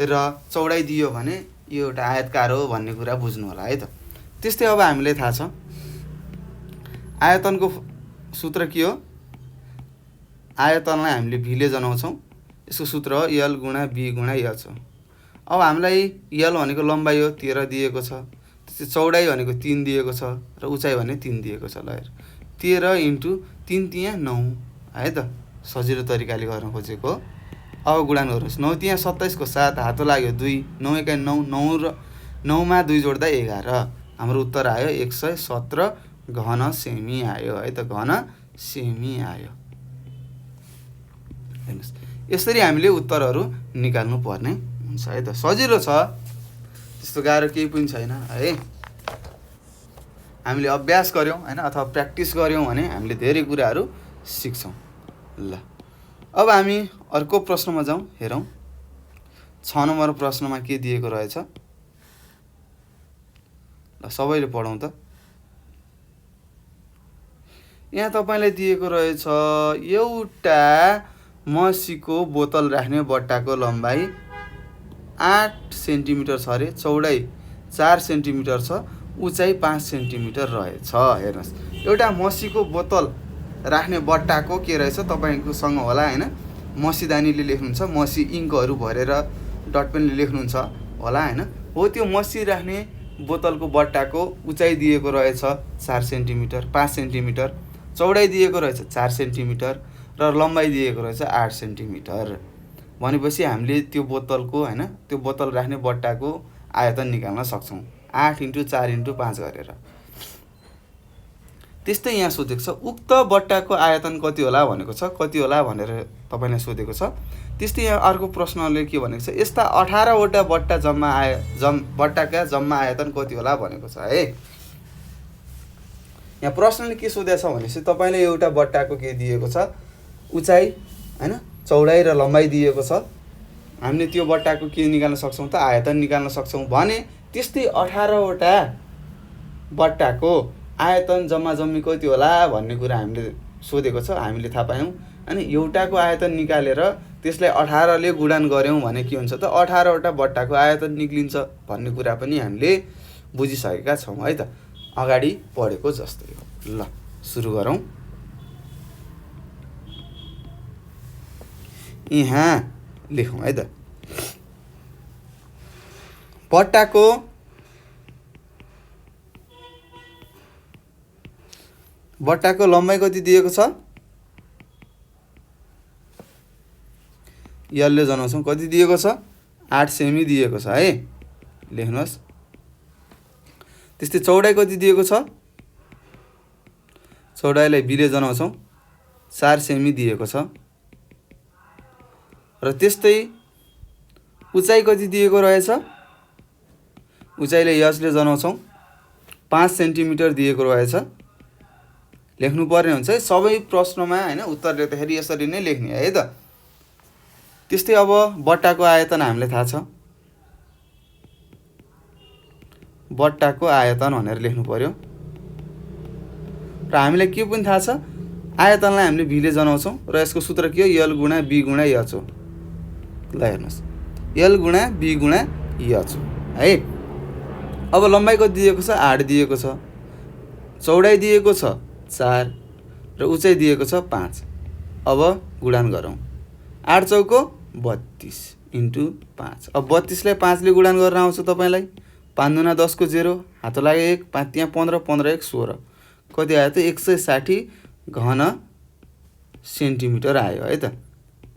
र चौडाइ दियो भने यो एउटा आयतकार हो भन्ने कुरा बुझ्नु होला है त। त्यस्तै अब हामीलाई थाहा छ आयतनको सूत्र के हो, आयतनलाई हामीले भीले जनाउँछौँ, यसको सूत्र हो यल गुणा बी गुणा यच हो। अब हामीलाई यल भनेको लम्बाइ हो 13 दिएको छ, त्यस्तै चौडाइ भनेको 3 दिएको छ र उचाइ भने 3 दिएको छ। ल हेर, 13 × 3 तिया 9 है त, सजिलो तरिकाले गर्न खोजेको। अब गुणान गर्नुहोस्, 9 तिया 27 को 7, हातो लाग्यो 2, 9 × 9, 9 र 9 मा 2 जोड्दा 11। हाम्रो उत्तर आयो 117 घन सेमी आयो है त, घन सेमी आयो। हेर्नुहोस्, यसरी हामीले उत्तरहरू निकाल्नु पर्ने हुन्छ है त। सजिलो छ, त्यस्तो गाह्रो केही पनि छैन है। हामीले अभ्यास गऱ्यौँ होइन, अथवा प्र्याक्टिस गऱ्यौँ भने हामीले धेरै कुराहरू सिक्छौँ। ल अब हामी अर्को प्रश्नमा जाउँ, हेरौँ 6 नम्बर प्रश्नमा के दिएको रहेछ। ल सबैले पढौँ त। यहाँ तपाईँलाई दिएको रहेछ, एउटा मसीको बोतल राख्ने बट्टाको लम्बाइ 8 सेन्टिमिटर छ अरे, चौडाइ 4 सेन्टिमिटर छ, उचाइ 5 सेन्टिमिटर रहेछ। हेर्नुहोस्, एउटा मसीको बोतल राख्ने बट्टाको के रहेछ तपाईँकोसँग होला होइन, मसीदानीले लेख्नुहुन्छ, मसी इङ्कहरू भरेर डट पेनले लेख्नुहुन्छ होला होइन। हो, त्यो मसी राख्ने बोतलको बट्टाको उचाइ दिएको रहेछ 4 सेन्टिमिटर, 5 सेन्टिमिटर, चौडाइ दिएको रहेछ 4 सेन्टिमिटर र लम्बाइ दिएको रहेछ 8 सेन्टिमिटर। भनेपछि हामीले त्यो बोतलको होइन, त्यो बोतल राख्ने बट्टाको आयतन निकाल्न सक्छौँ 8 × 4 × 5 गरेर। त्यस्तै यहाँ सोधेको छ, उक्त बट्टाको आयतन कति होला भनेको छ, कति होला भनेर तपाईँलाई सोधेको छ। त्यस्तै यहाँ अर्को प्रश्नले के भनेको छ, यस्ता 18वटा बट्टा बट्टाका जम्मा आयतन कति होला भनेको छ है। यहाँ प्रश्नले के सोधेको छ भनेपछि तपाईँले एउटा बट्टाको के दिएको छ, उचाइ होइन, चौडाइ र लम्बाइ दिएको छ। हामीले त्यो बट्टाको के निकाल्न सक्छौँ त, आयतन निकाल्न सक्छौँ भने त्यस्तै 18वटा बट्टाको आयतन जम्मी कति होला भन्ने कुरा हामीले सोधेको छ, हामीले थाहा पायौँ। अनि एउटाको आयतन निकालेर त्यसलाई 18 ले गुणान गऱ्यौँ भने के हुन्छ त, 18वटा बट्टाको आयतन निक्लिन्छ भन्ने कुरा पनि हामीले बुझिसकेका छौँ है त, अगाडि पढेको जस्तै हो। ल सुरु गरौँ। यहाँ लेखौँ है त, बट्टाको लम्बाइ कति दिएको छ, यसले जनाउँछौँ, कति दिएको छ, 8 सेमी दिएको छ है, लेख्नुहोस्। त्यस्तै चौडाइ कति दिएको छ, चौडाइलाई बीले जनाउँछौँ 4 सेमी दिएको छ। र त्यस्तै उचाइ कति दिएको रहेछ, उचाइले यसले जनाउँछौँ 5 सेन्टिमिटर दिएको रहेछ। लेख्नुपर्ने हुन्छ है सबै प्रश्नमा हैन। उत्तर लेख्दाखेरि यसरी नै लेख्ने है त। त्यस्तै अब बट्टाको आयतन हामीलाई थाहा छ, बट्टाको आयतन भनेर लेख्नु पर्यो। र हामीलाई के पनि थाहा छ, आयतनलाई हामीले भीले जनाउँछौँ र यसको सूत्र के हो, यल गुणा बी गुणा एच हो। ल हेर्नुहोस्, यल गुणा बी गुणा एच हो है। अब लम्बाइ कति दिएको छ, 8 दिएको छ। चौडाइ दिएको छ 4 र उचाइ दिएको छ 5। अब गुणान गरौँ। 8 चौको 32 इन्टु 5। अब 32 लाई 5 ले गुणान गर्न आउँछ तपाईलाई। 5 दुना 10 को 0, हात लाग्यो 1, 5 त्यहाँ 15, 15 1 16। कति आयो त 160 घन सेन्टिमिटर आयो है त।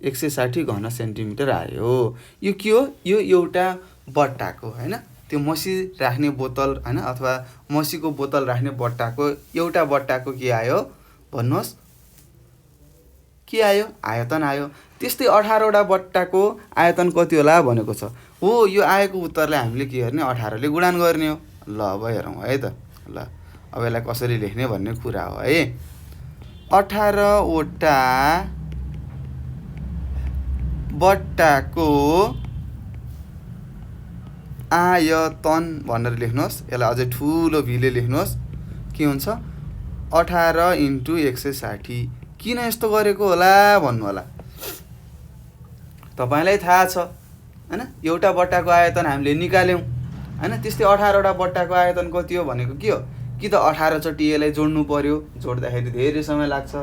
160 घन सेन्टिमिटर आयो। यो के हो, यो एउटा बट्टाको हैन, त्यो मसी राख्ने बोतल हैन, अथवा मसीको बोतल राख्ने बट्टाको एउटा बट्टाको के आयो भन्नुहोस्, के आयो, आयतन आयो। त्यस्तै 18 वटा बट्टाको आयतन कति होला भनेको छ। हो, यो आएको उत्तरलाई हामीले के गर्ने, 18 ले गुणान गर्ने हो। ल अब हेरौँ है त। ल अब यसलाई कसरी लेख्ने भन्ने कुरा हो है। 18 वटा बट्टाको आयतन भनेर लेख्नुहोस्। यसलाई अझै ठुलो भीले लेख्नुहोस्। के हुन्छ, 18 इन्टु 160। किन यस्तो गरेको होला भन्नु होला। तपाईलाई थाहा छ हैन, एउटा बट्टाको आयतन हामीले निकाल्यौं हैन। त्यस्तै 18 वटा बट्टाको आयतन कति हो भनेको के हो, कि त 18 चोटि यसलाई जोड्नु पर्यो। जोड्दाखेरि धेरै समय लाग्छ।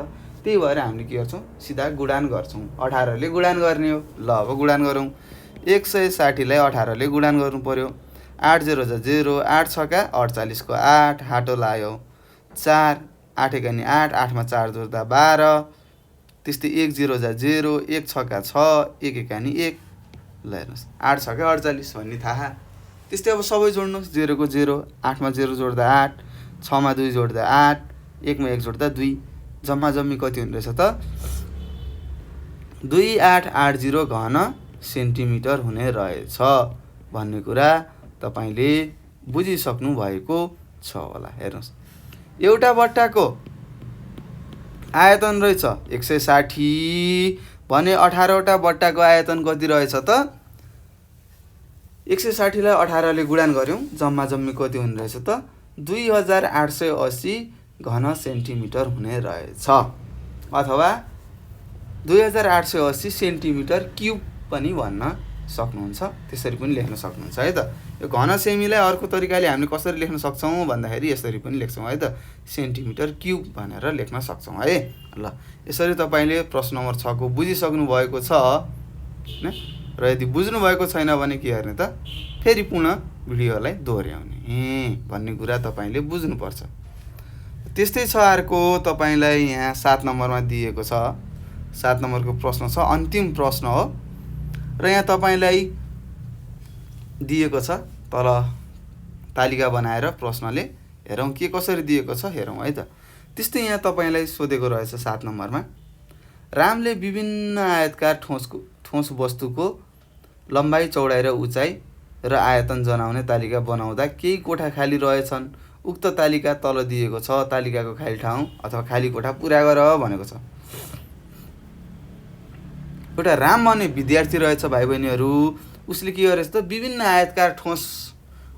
त्यही भएर हामीले के गर्छौं, सिधा गुणान गर्छौं। 18 ले गुणान गर्ने हो। ल अब गुणान गरौँ। 160 लाई 18 ले गुणान गर्नु पर्यो। 8 0 जा 0, 8 छका 48 को 8, हाटो लायो 4, 8 एकानी 8, 8 मा 4 जोड्दा 12। त्यस्तै 1 0 जा 0, 1 छका 6, 1 एकानी 1। ल हेर्नुहोस्, 8 छका 48 भन्ने थाहा। त्यस्तै अब सबै जोड्नुहोस्। 0 को 0, 8 मा 0 जोड्दा 8, 6 मा 2 जोड्दा 8, 1 मा 1 जोड्दा 2। जम्मा जम्मी कति हुने रहेछ त, 2880 घन सेन्टिमिटर हुने रहेछ भन्ने कुरा तपाईले बुझिसक्नु भएको छ होला। हेर्नुहोस्, एउटा बट्टाको आयतन रहेछ 160 भने 18 वटा बट्टाको आयतन कति रहेछ त, 160 लाई 18 ले गुणान गर्यौं, जम्मा जम्मी कति हुने रहेछ त, 2880 घन सेन्टिमिटर हुने रहेछ। अथवा 2880 सेन्टिमिटर क्युब पनि भन्न सक्नुहुन्छ। त्यसरी पनि लेख्न सक्नुहुन्छ है त। यो घन सेमीलाई अर्को तरिकाले हामीले कसरी लेख्न सक्छौं भन्दाखेरि यसरी पनि लेख्छौं है त, सेन्टिमिटर क्युब भनेर लेख्न सक्छौं है। ल यसरी तपाईले प्रश्न नम्बर 6 को बुझिसक्नु भएको छ हैन। र यदि बुझ्नु भएको छैन भने के गर्ने त, फेरि पुनः भिडियोलाई दोहोर्याउने भन्ने कुरा तपाईले बुझ्नु पर्छ। त्यस्तै छ अर्को तपाईलाई यहाँ 7 नम्बरमा दिएको छ। 7 नम्बरको प्रश्न छ, अन्तिम प्रश्न हो र यहाँ तपाईलाई दिएको छ तल तालिका बनाएर प्रश्नले। हेरौँ के कसरी दिएको छ हेरौँ है त। त्यस्तै यहाँ तपाईलाई सोधेको रहेछ 7 नम्बरमा, रामले विभिन्न आयतकार ठोस वस्तुको लम्बाइ, चौडाइ र उचाइ र आयतन जनाउने तालिका बनाउँदा केही कोठा खाली रहेछन्। उक्त तालिका तल दिएको छ। तालिकाको खाली ठाउँ अथवा खाली कोठा पूरा गर भनेको छ। एउटा राम भन्ने विद्यार्थी रहेछ भाइ बहिनीहरू। उसले के गरेछ त, विभिन्न आयतकार ठोस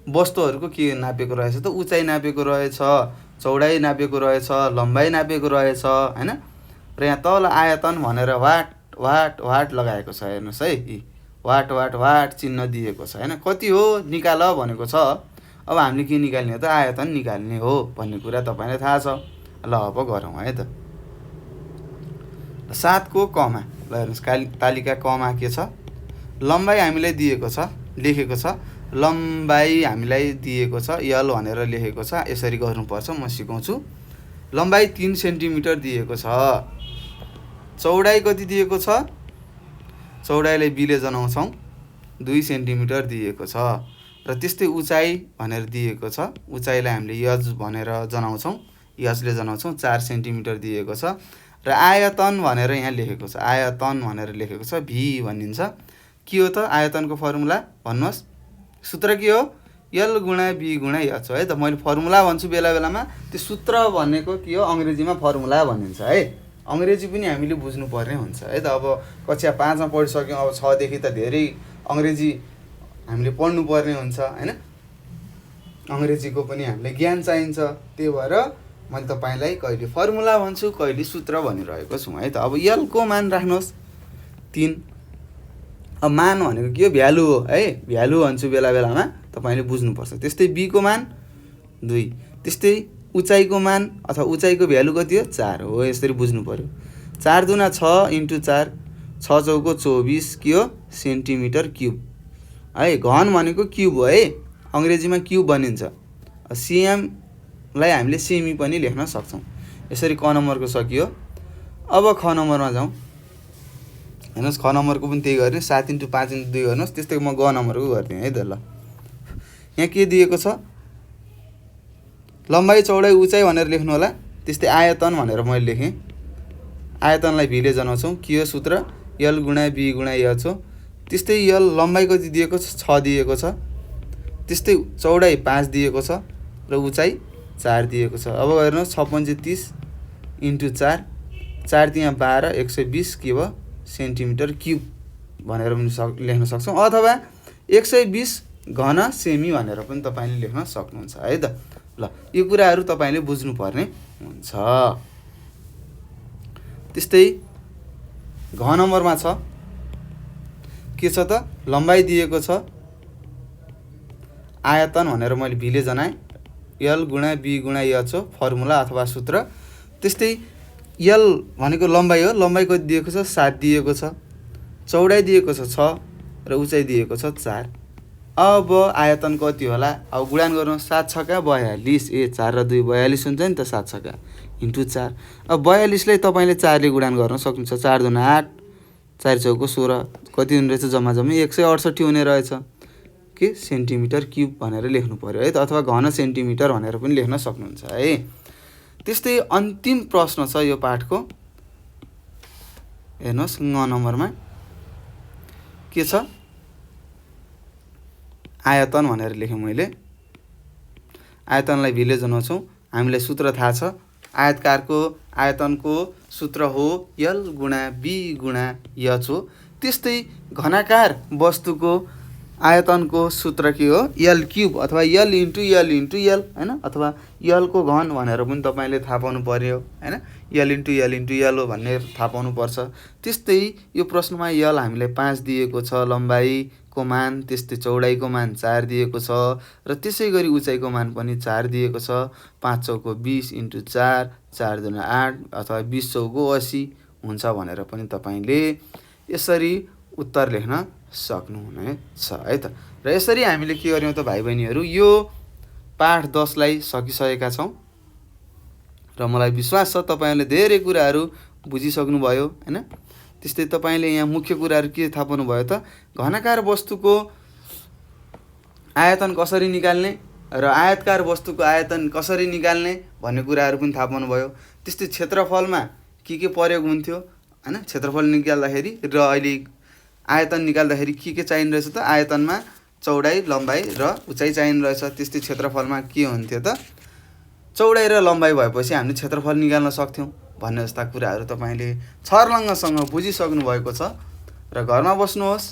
वस्तुहरूको के नापेको रहेछ त, उचाइ नापेको रहेछ, चौडाइ नापेको रहेछ, लम्बाइ नापेको रहेछ हैन। र यहाँ तल आयतन भनेर वाट वाट वाट लगाएको छ। हेर्नुस् है, वाट वाट वाट चिन्ह दिएको छ हैन। कति हो निकाल भनेको छ। अब हामीले के निकाल्ने हो त, आयतन निकाल्ने हो भन्ने कुरा तपाईलाई थाहा छ। ल अब गरौँ है त। 7 को कमा। ल हेर्नुस्, तालिका कमा के छ, लम्बाइ हामीलाई दिएको छ, लेखेको छ। लम्बाइ हामीलाई दिएको छ, यल भनेर लेखेको छ। यसरी गर्नुपर्छ, म सिकाउँछु। लम्बाइ 3 सेन्टिमिटर दिएको छ। चौडाइ कति दिएको छ, चौडाइलाई बीले जनाउँछौँ 2 सेन्टिमिटर दिएको छ। र त्यस्तै उचाइ भनेर दिएको छ। उचाइलाई हामीले यज भनेर जनाउँछौँ, यसले जनाउँछौँ 4 सेन्टिमिटर दिएको छ। र आयतन भनेर यहाँ लेखेको छ, आयतन भनेर लेखेको छ, भी भनिन्छ। के हो त आयतनको फर्मुला भन्नुहोस्? सूत्र के हो? यल गुणा बी गुणा एच हो है त। मैले फर्मुला भन्छु बेला बेलामा, त्यो सूत्र भनेको के हो? अङ्ग्रेजीमा फर्मुला भनिन्छ है। अङ्ग्रेजी पनि हामीले बुझ्नुपर्ने हुन्छ है त। अब कक्षा 5 मा पढिसक्यौँ, अब 6 देखि त धेरै अङ्ग्रेजी हामीले पढ्नुपर्ने हुन्छ हैन। अङ्ग्रेजीको पनि हामीलाई ज्ञान चाहिन्छ। त्यही भएर मैले तपाईँलाई कहिले फर्मुला भन्छु, कहिले सूत्र भनिरहेको छु है त। अब यलको मान राख्नुहोस् 3। अब मान भनेको के हो? भ्यालु हो है। भ्यालु भन्छु बेला बेलामा, तपाईँले बुझ्नुपर्छ। त्यस्तै बीको मान 2, त्यस्तै उचाइको मान अथवा उचाइको भ्यालु कति हो? 4 हो। यसरी बुझ्नु पर्यो। 4 दुना 6 × 4, 6 चौको 24 के हो? सेन्टिमिटर क्युब है। घन भनेको क्युब हो है, अङ्ग्रेजीमा क्युब भनिन्छ। सिएमलाई हामीले सेमी पनि लेख्न सक्छौँ। यसरी क नम्बरको सकियो। अब ख नम्बरमा जाउँ। हेर्नुहोस्, ख नम्बरको पनि त्यही गर्ने, 7 × 5 × 2 गर्नुहोस्। त्यस्तै म ग नम्बरको गरिदिएँ है त। ल यहाँ के दिएको छ? लम्बाइ चौडाइ उचाइ भनेर लेख्नु होला। त्यस्तै आयतन भनेर मैले लेखेँ। आयतनलाई भीले जनाउँछौँ। के हो सूत्र? यल गुणा बी गुणा एच हो। त्यस्तै यल लम्बाइ कति दिएको छ? 6 दिएको छ। त्यस्तै चौडाइ 5 दिएको छ र उचाइ 4 दिएको छ। अब हेर्नुहोस्, 6 × 30 × 4, 4 तिया 12, 120 के भयो? सेन्टिमिटर क्युब भनेर पनि लेख्न सक्छौँ। अथवा 120 घन सेमी भनेर पनि तपाईँले लेख्न सक्नुहुन्छ है त। ल यो कुराहरू तपाईँले बुझ्नुपर्ने हुन्छ। त्यस्तै घ नम्बरमा छ, के छ त? लम्बाइ दिएको छ, आयतन भनेर मैले भीले जनाएँ। यल गुणा बी गुणा एच हो फर्मुला अथवा सूत्र। त्यस्तै यल भनेको लम्बाइ हो, लम्बाइ कति दिएको छ? 7 दिएको छ। चौडाइ दिएको छ 6 र उचाइ दिएको छ 4। अब आयतन कति होला? अब गुणान गर्नु। 7 × 6 = 42, 4 र 2 42 हुन्छ नि त। 7 × 6 × 4। अब 42लाई तपाईँले 4 ले गुणान गर्न सक्नुहुन्छ। 4 दुना 8, 4 चौको 16 कति हुने रहेछ? जम्मा जम्मी 168 हुने रहेछ। के सेन्टिमिटर क्युब भनेर लेख्नु पर्यो है त। अथवा घन सेन्टिमिटर भनेर पनि लेख्न सक्नुहुन्छ है। त्यस्तै अन्तिम प्रश्न छ यो पाठको। हेर्नुहोस्, ङ नम्बरमा के छ? आयतन भनेर लेखेँ मैले। आयतनलाई भीले जनाउँछौँ। हामीलाई सूत्र थाहा छ। आयतनको सूत्र हो यल गुणा बी गुणा एच हो। त्यस्तै घनाकार वस्तुको आयतनको सूत्र के हो? यल क्युब अथवा यल इन्टु यल इन्टु यल हैन। अथवा यलको घन भनेर पनि तपाईँले थाहा पाउनु पर्यो हैन। यल इन्टु यल इन्टु यल हो भन्ने थाहा पाउनुपर्छ। त्यस्तै यो प्रश्नमा यल हामीलाई 5 दिएको छ लम्बाइको मान, त्यस्तै चौडाइको मान 4 दिएको छ र त्यसै गरी उचाइको मान पनि 4 दिएको छ। 5 चौको 20 × 4, 4 दुना 8 अथवा 20 चौको 80 हुन्छ भनेर पनि तपाईँले यसरी उत्तर लेख्न सक्नुहुनेछ है त। र यसरी हामीले के गर्यौँ त भाइ बहिनीहरू? यो पाठ 10 लाई सकिसकेका छौँ र मलाई विश्वास छ तपाईँहरूले धेरै कुराहरू बुझिसक्नुभयो हैन। त्यस्तै तपाईँले यहाँ मुख्य कुराहरू के थाहा पाउनुभयो त? घनाकार वस्तुको आयतन कसरी निकाल्ने र आयतकार वस्तुको आयतन कसरी निकाल्ने भन्ने कुराहरू पनि थाहा पाउनुभयो। त्यस्तै क्षेत्रफलमा के प्रयोग हुन्थ्यो हैन, क्षेत्रफल निकाल्दाखेरि र अहिले आयतन निकाल्दाखेरि के चाहिने रहेछ त? आयतनमा चौडाइ, लम्बाइ र उचाइ चाहिने रहेछ। त्यस्तै क्षेत्रफलमा के हुन्थ्यो त? चौडाइ र लम्बाइ भएपछि हामीले क्षेत्रफल निकाल्न सक्थ्यौँ भन्ने जस्ता कुराहरू तपाईँले छर्लङ्गसँग बुझिसक्नु भएको छ। र घरमा बस्नुहोस्,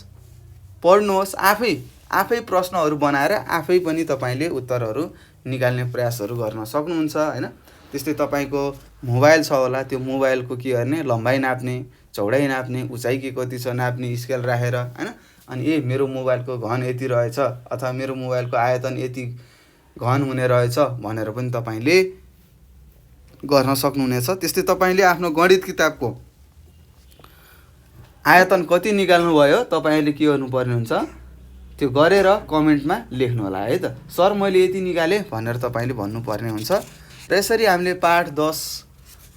पढ्नुहोस्, आफै प्रश्नहरू बनाएर आफै पनि तपाईँले उत्तरहरू निकाल्ने प्रयासहरू गर्न सक्नुहुन्छ हैन। त्यस्तै तपाईँको मोबाइल छ होला, त्यो मोबाइलको के गर्ने? लम्बाइ नाप्ने, चौडाइ नाप्ने, उचाइ के कति छ नाप्ने स्केल राखेर हैन। अनि मेरो मोबाइलको घन यति रहेछ अथवा मेरो मोबाइलको आयतन यति घन हुने रहेछ भनेर पनि तपाईँले गर्न सक्नुहुनेछ। त्यस्तै तपाईँले आफ्नो गणित किताबको आयतन कति निकाल्नु भयो तपाईँले के गर्नुपर्ने हुन्छ? त्यो गरेर कमेन्टमा लेख्नु होला है त। सर मैले यति निकालेँ भनेर तपाईँले भन्नुपर्ने हुन्छ। र यसरी हामीले पाठ 10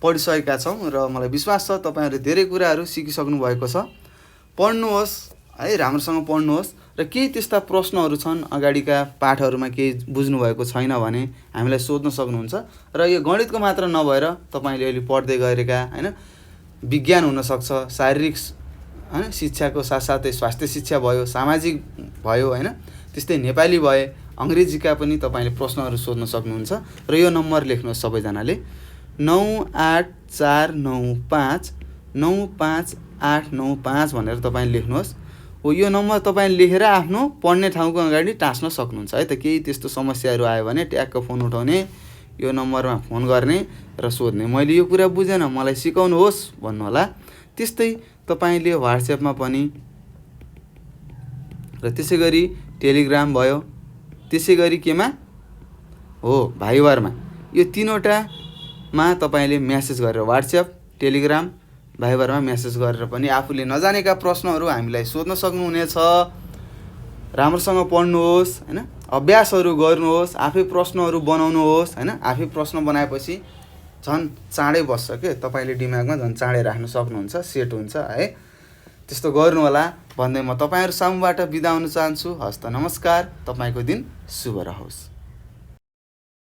पढिसकेका छौँ र मलाई विश्वास छ तपाईँहरूले धेरै कुराहरू सिकिसक्नु भएको छ। पढ्नुहोस् है, राम्रोसँग पढ्नुहोस् र र केही त्यस्ता प्रश्नहरू छन् अगाडिका पाठहरूमा केही बुझ्नुभएको छैन भने हामीलाई सोध्न सक्नुहुन्छ। र यो गणितको मात्र नभएर तपाईँले अहिले पढ्दै गरेका होइन विज्ञान हुनसक्छ, शारीरिक होइन शिक्षाको साथसाथै स्वास्थ्य शिक्षा भयो, सामाजिक भयो होइन, त्यस्तै नेपाली भए, अङ्ग्रेजीका पनि तपाईँले प्रश्नहरू सोध्न सक्नुहुन्छ। र यो नम्बर लेख्नुहोस् सबैजनाले 9849595895 भनेर तपाईँले लेख्नुहोस्। हो यो नम्बर तपाईँले लेखेर आफ्नो पढ्ने ठाउँको अगाडि टाँस्न सक्नुहुन्छ है त। केही त्यस्तो समस्याहरू आयो भने ट्याक्क फोन उठाउने, यो नम्बरमा फोन गर्ने र सोध्ने, मैले यो कुरा बुझेन मलाई सिकाउनुहोस् भन्नुहोला। त्यस्तै तपाईँले व्हाट्सएपमा पनि र त्यसै गरी टेलिग्राम भयो, त्यसै गरी केमा हो भाइबरमा, यो तीनवटामा तपाईँले म्यासेज गरेर व्हाट्सएप, टेलिग्राम, भाइबरमा म्यासेज गरेर पनि आफूले नजानेका प्रश्नहरू हामीलाई सोध्न सक्नुहुनेछ। राम्रोसँग पढ्नुहोस् होइन, अभ्यासहरू गर्नुहोस्, आफै प्रश्नहरू बनाउनुहोस् होइन। आफै प्रश्न बनाएपछि झन् चाँडै बस्छ के, तपाईँले दिमागमा झन् चाँडै राख्न सक्नुहुन्छ, सेट हुन्छ है। त्यस्तो गर्नु होला भन्दै म तपाईँहरू सामुबाट बिदा हुन चाहन्छु। हस्त नमस्कार, तपाईँको दिन शुभ रहोस्।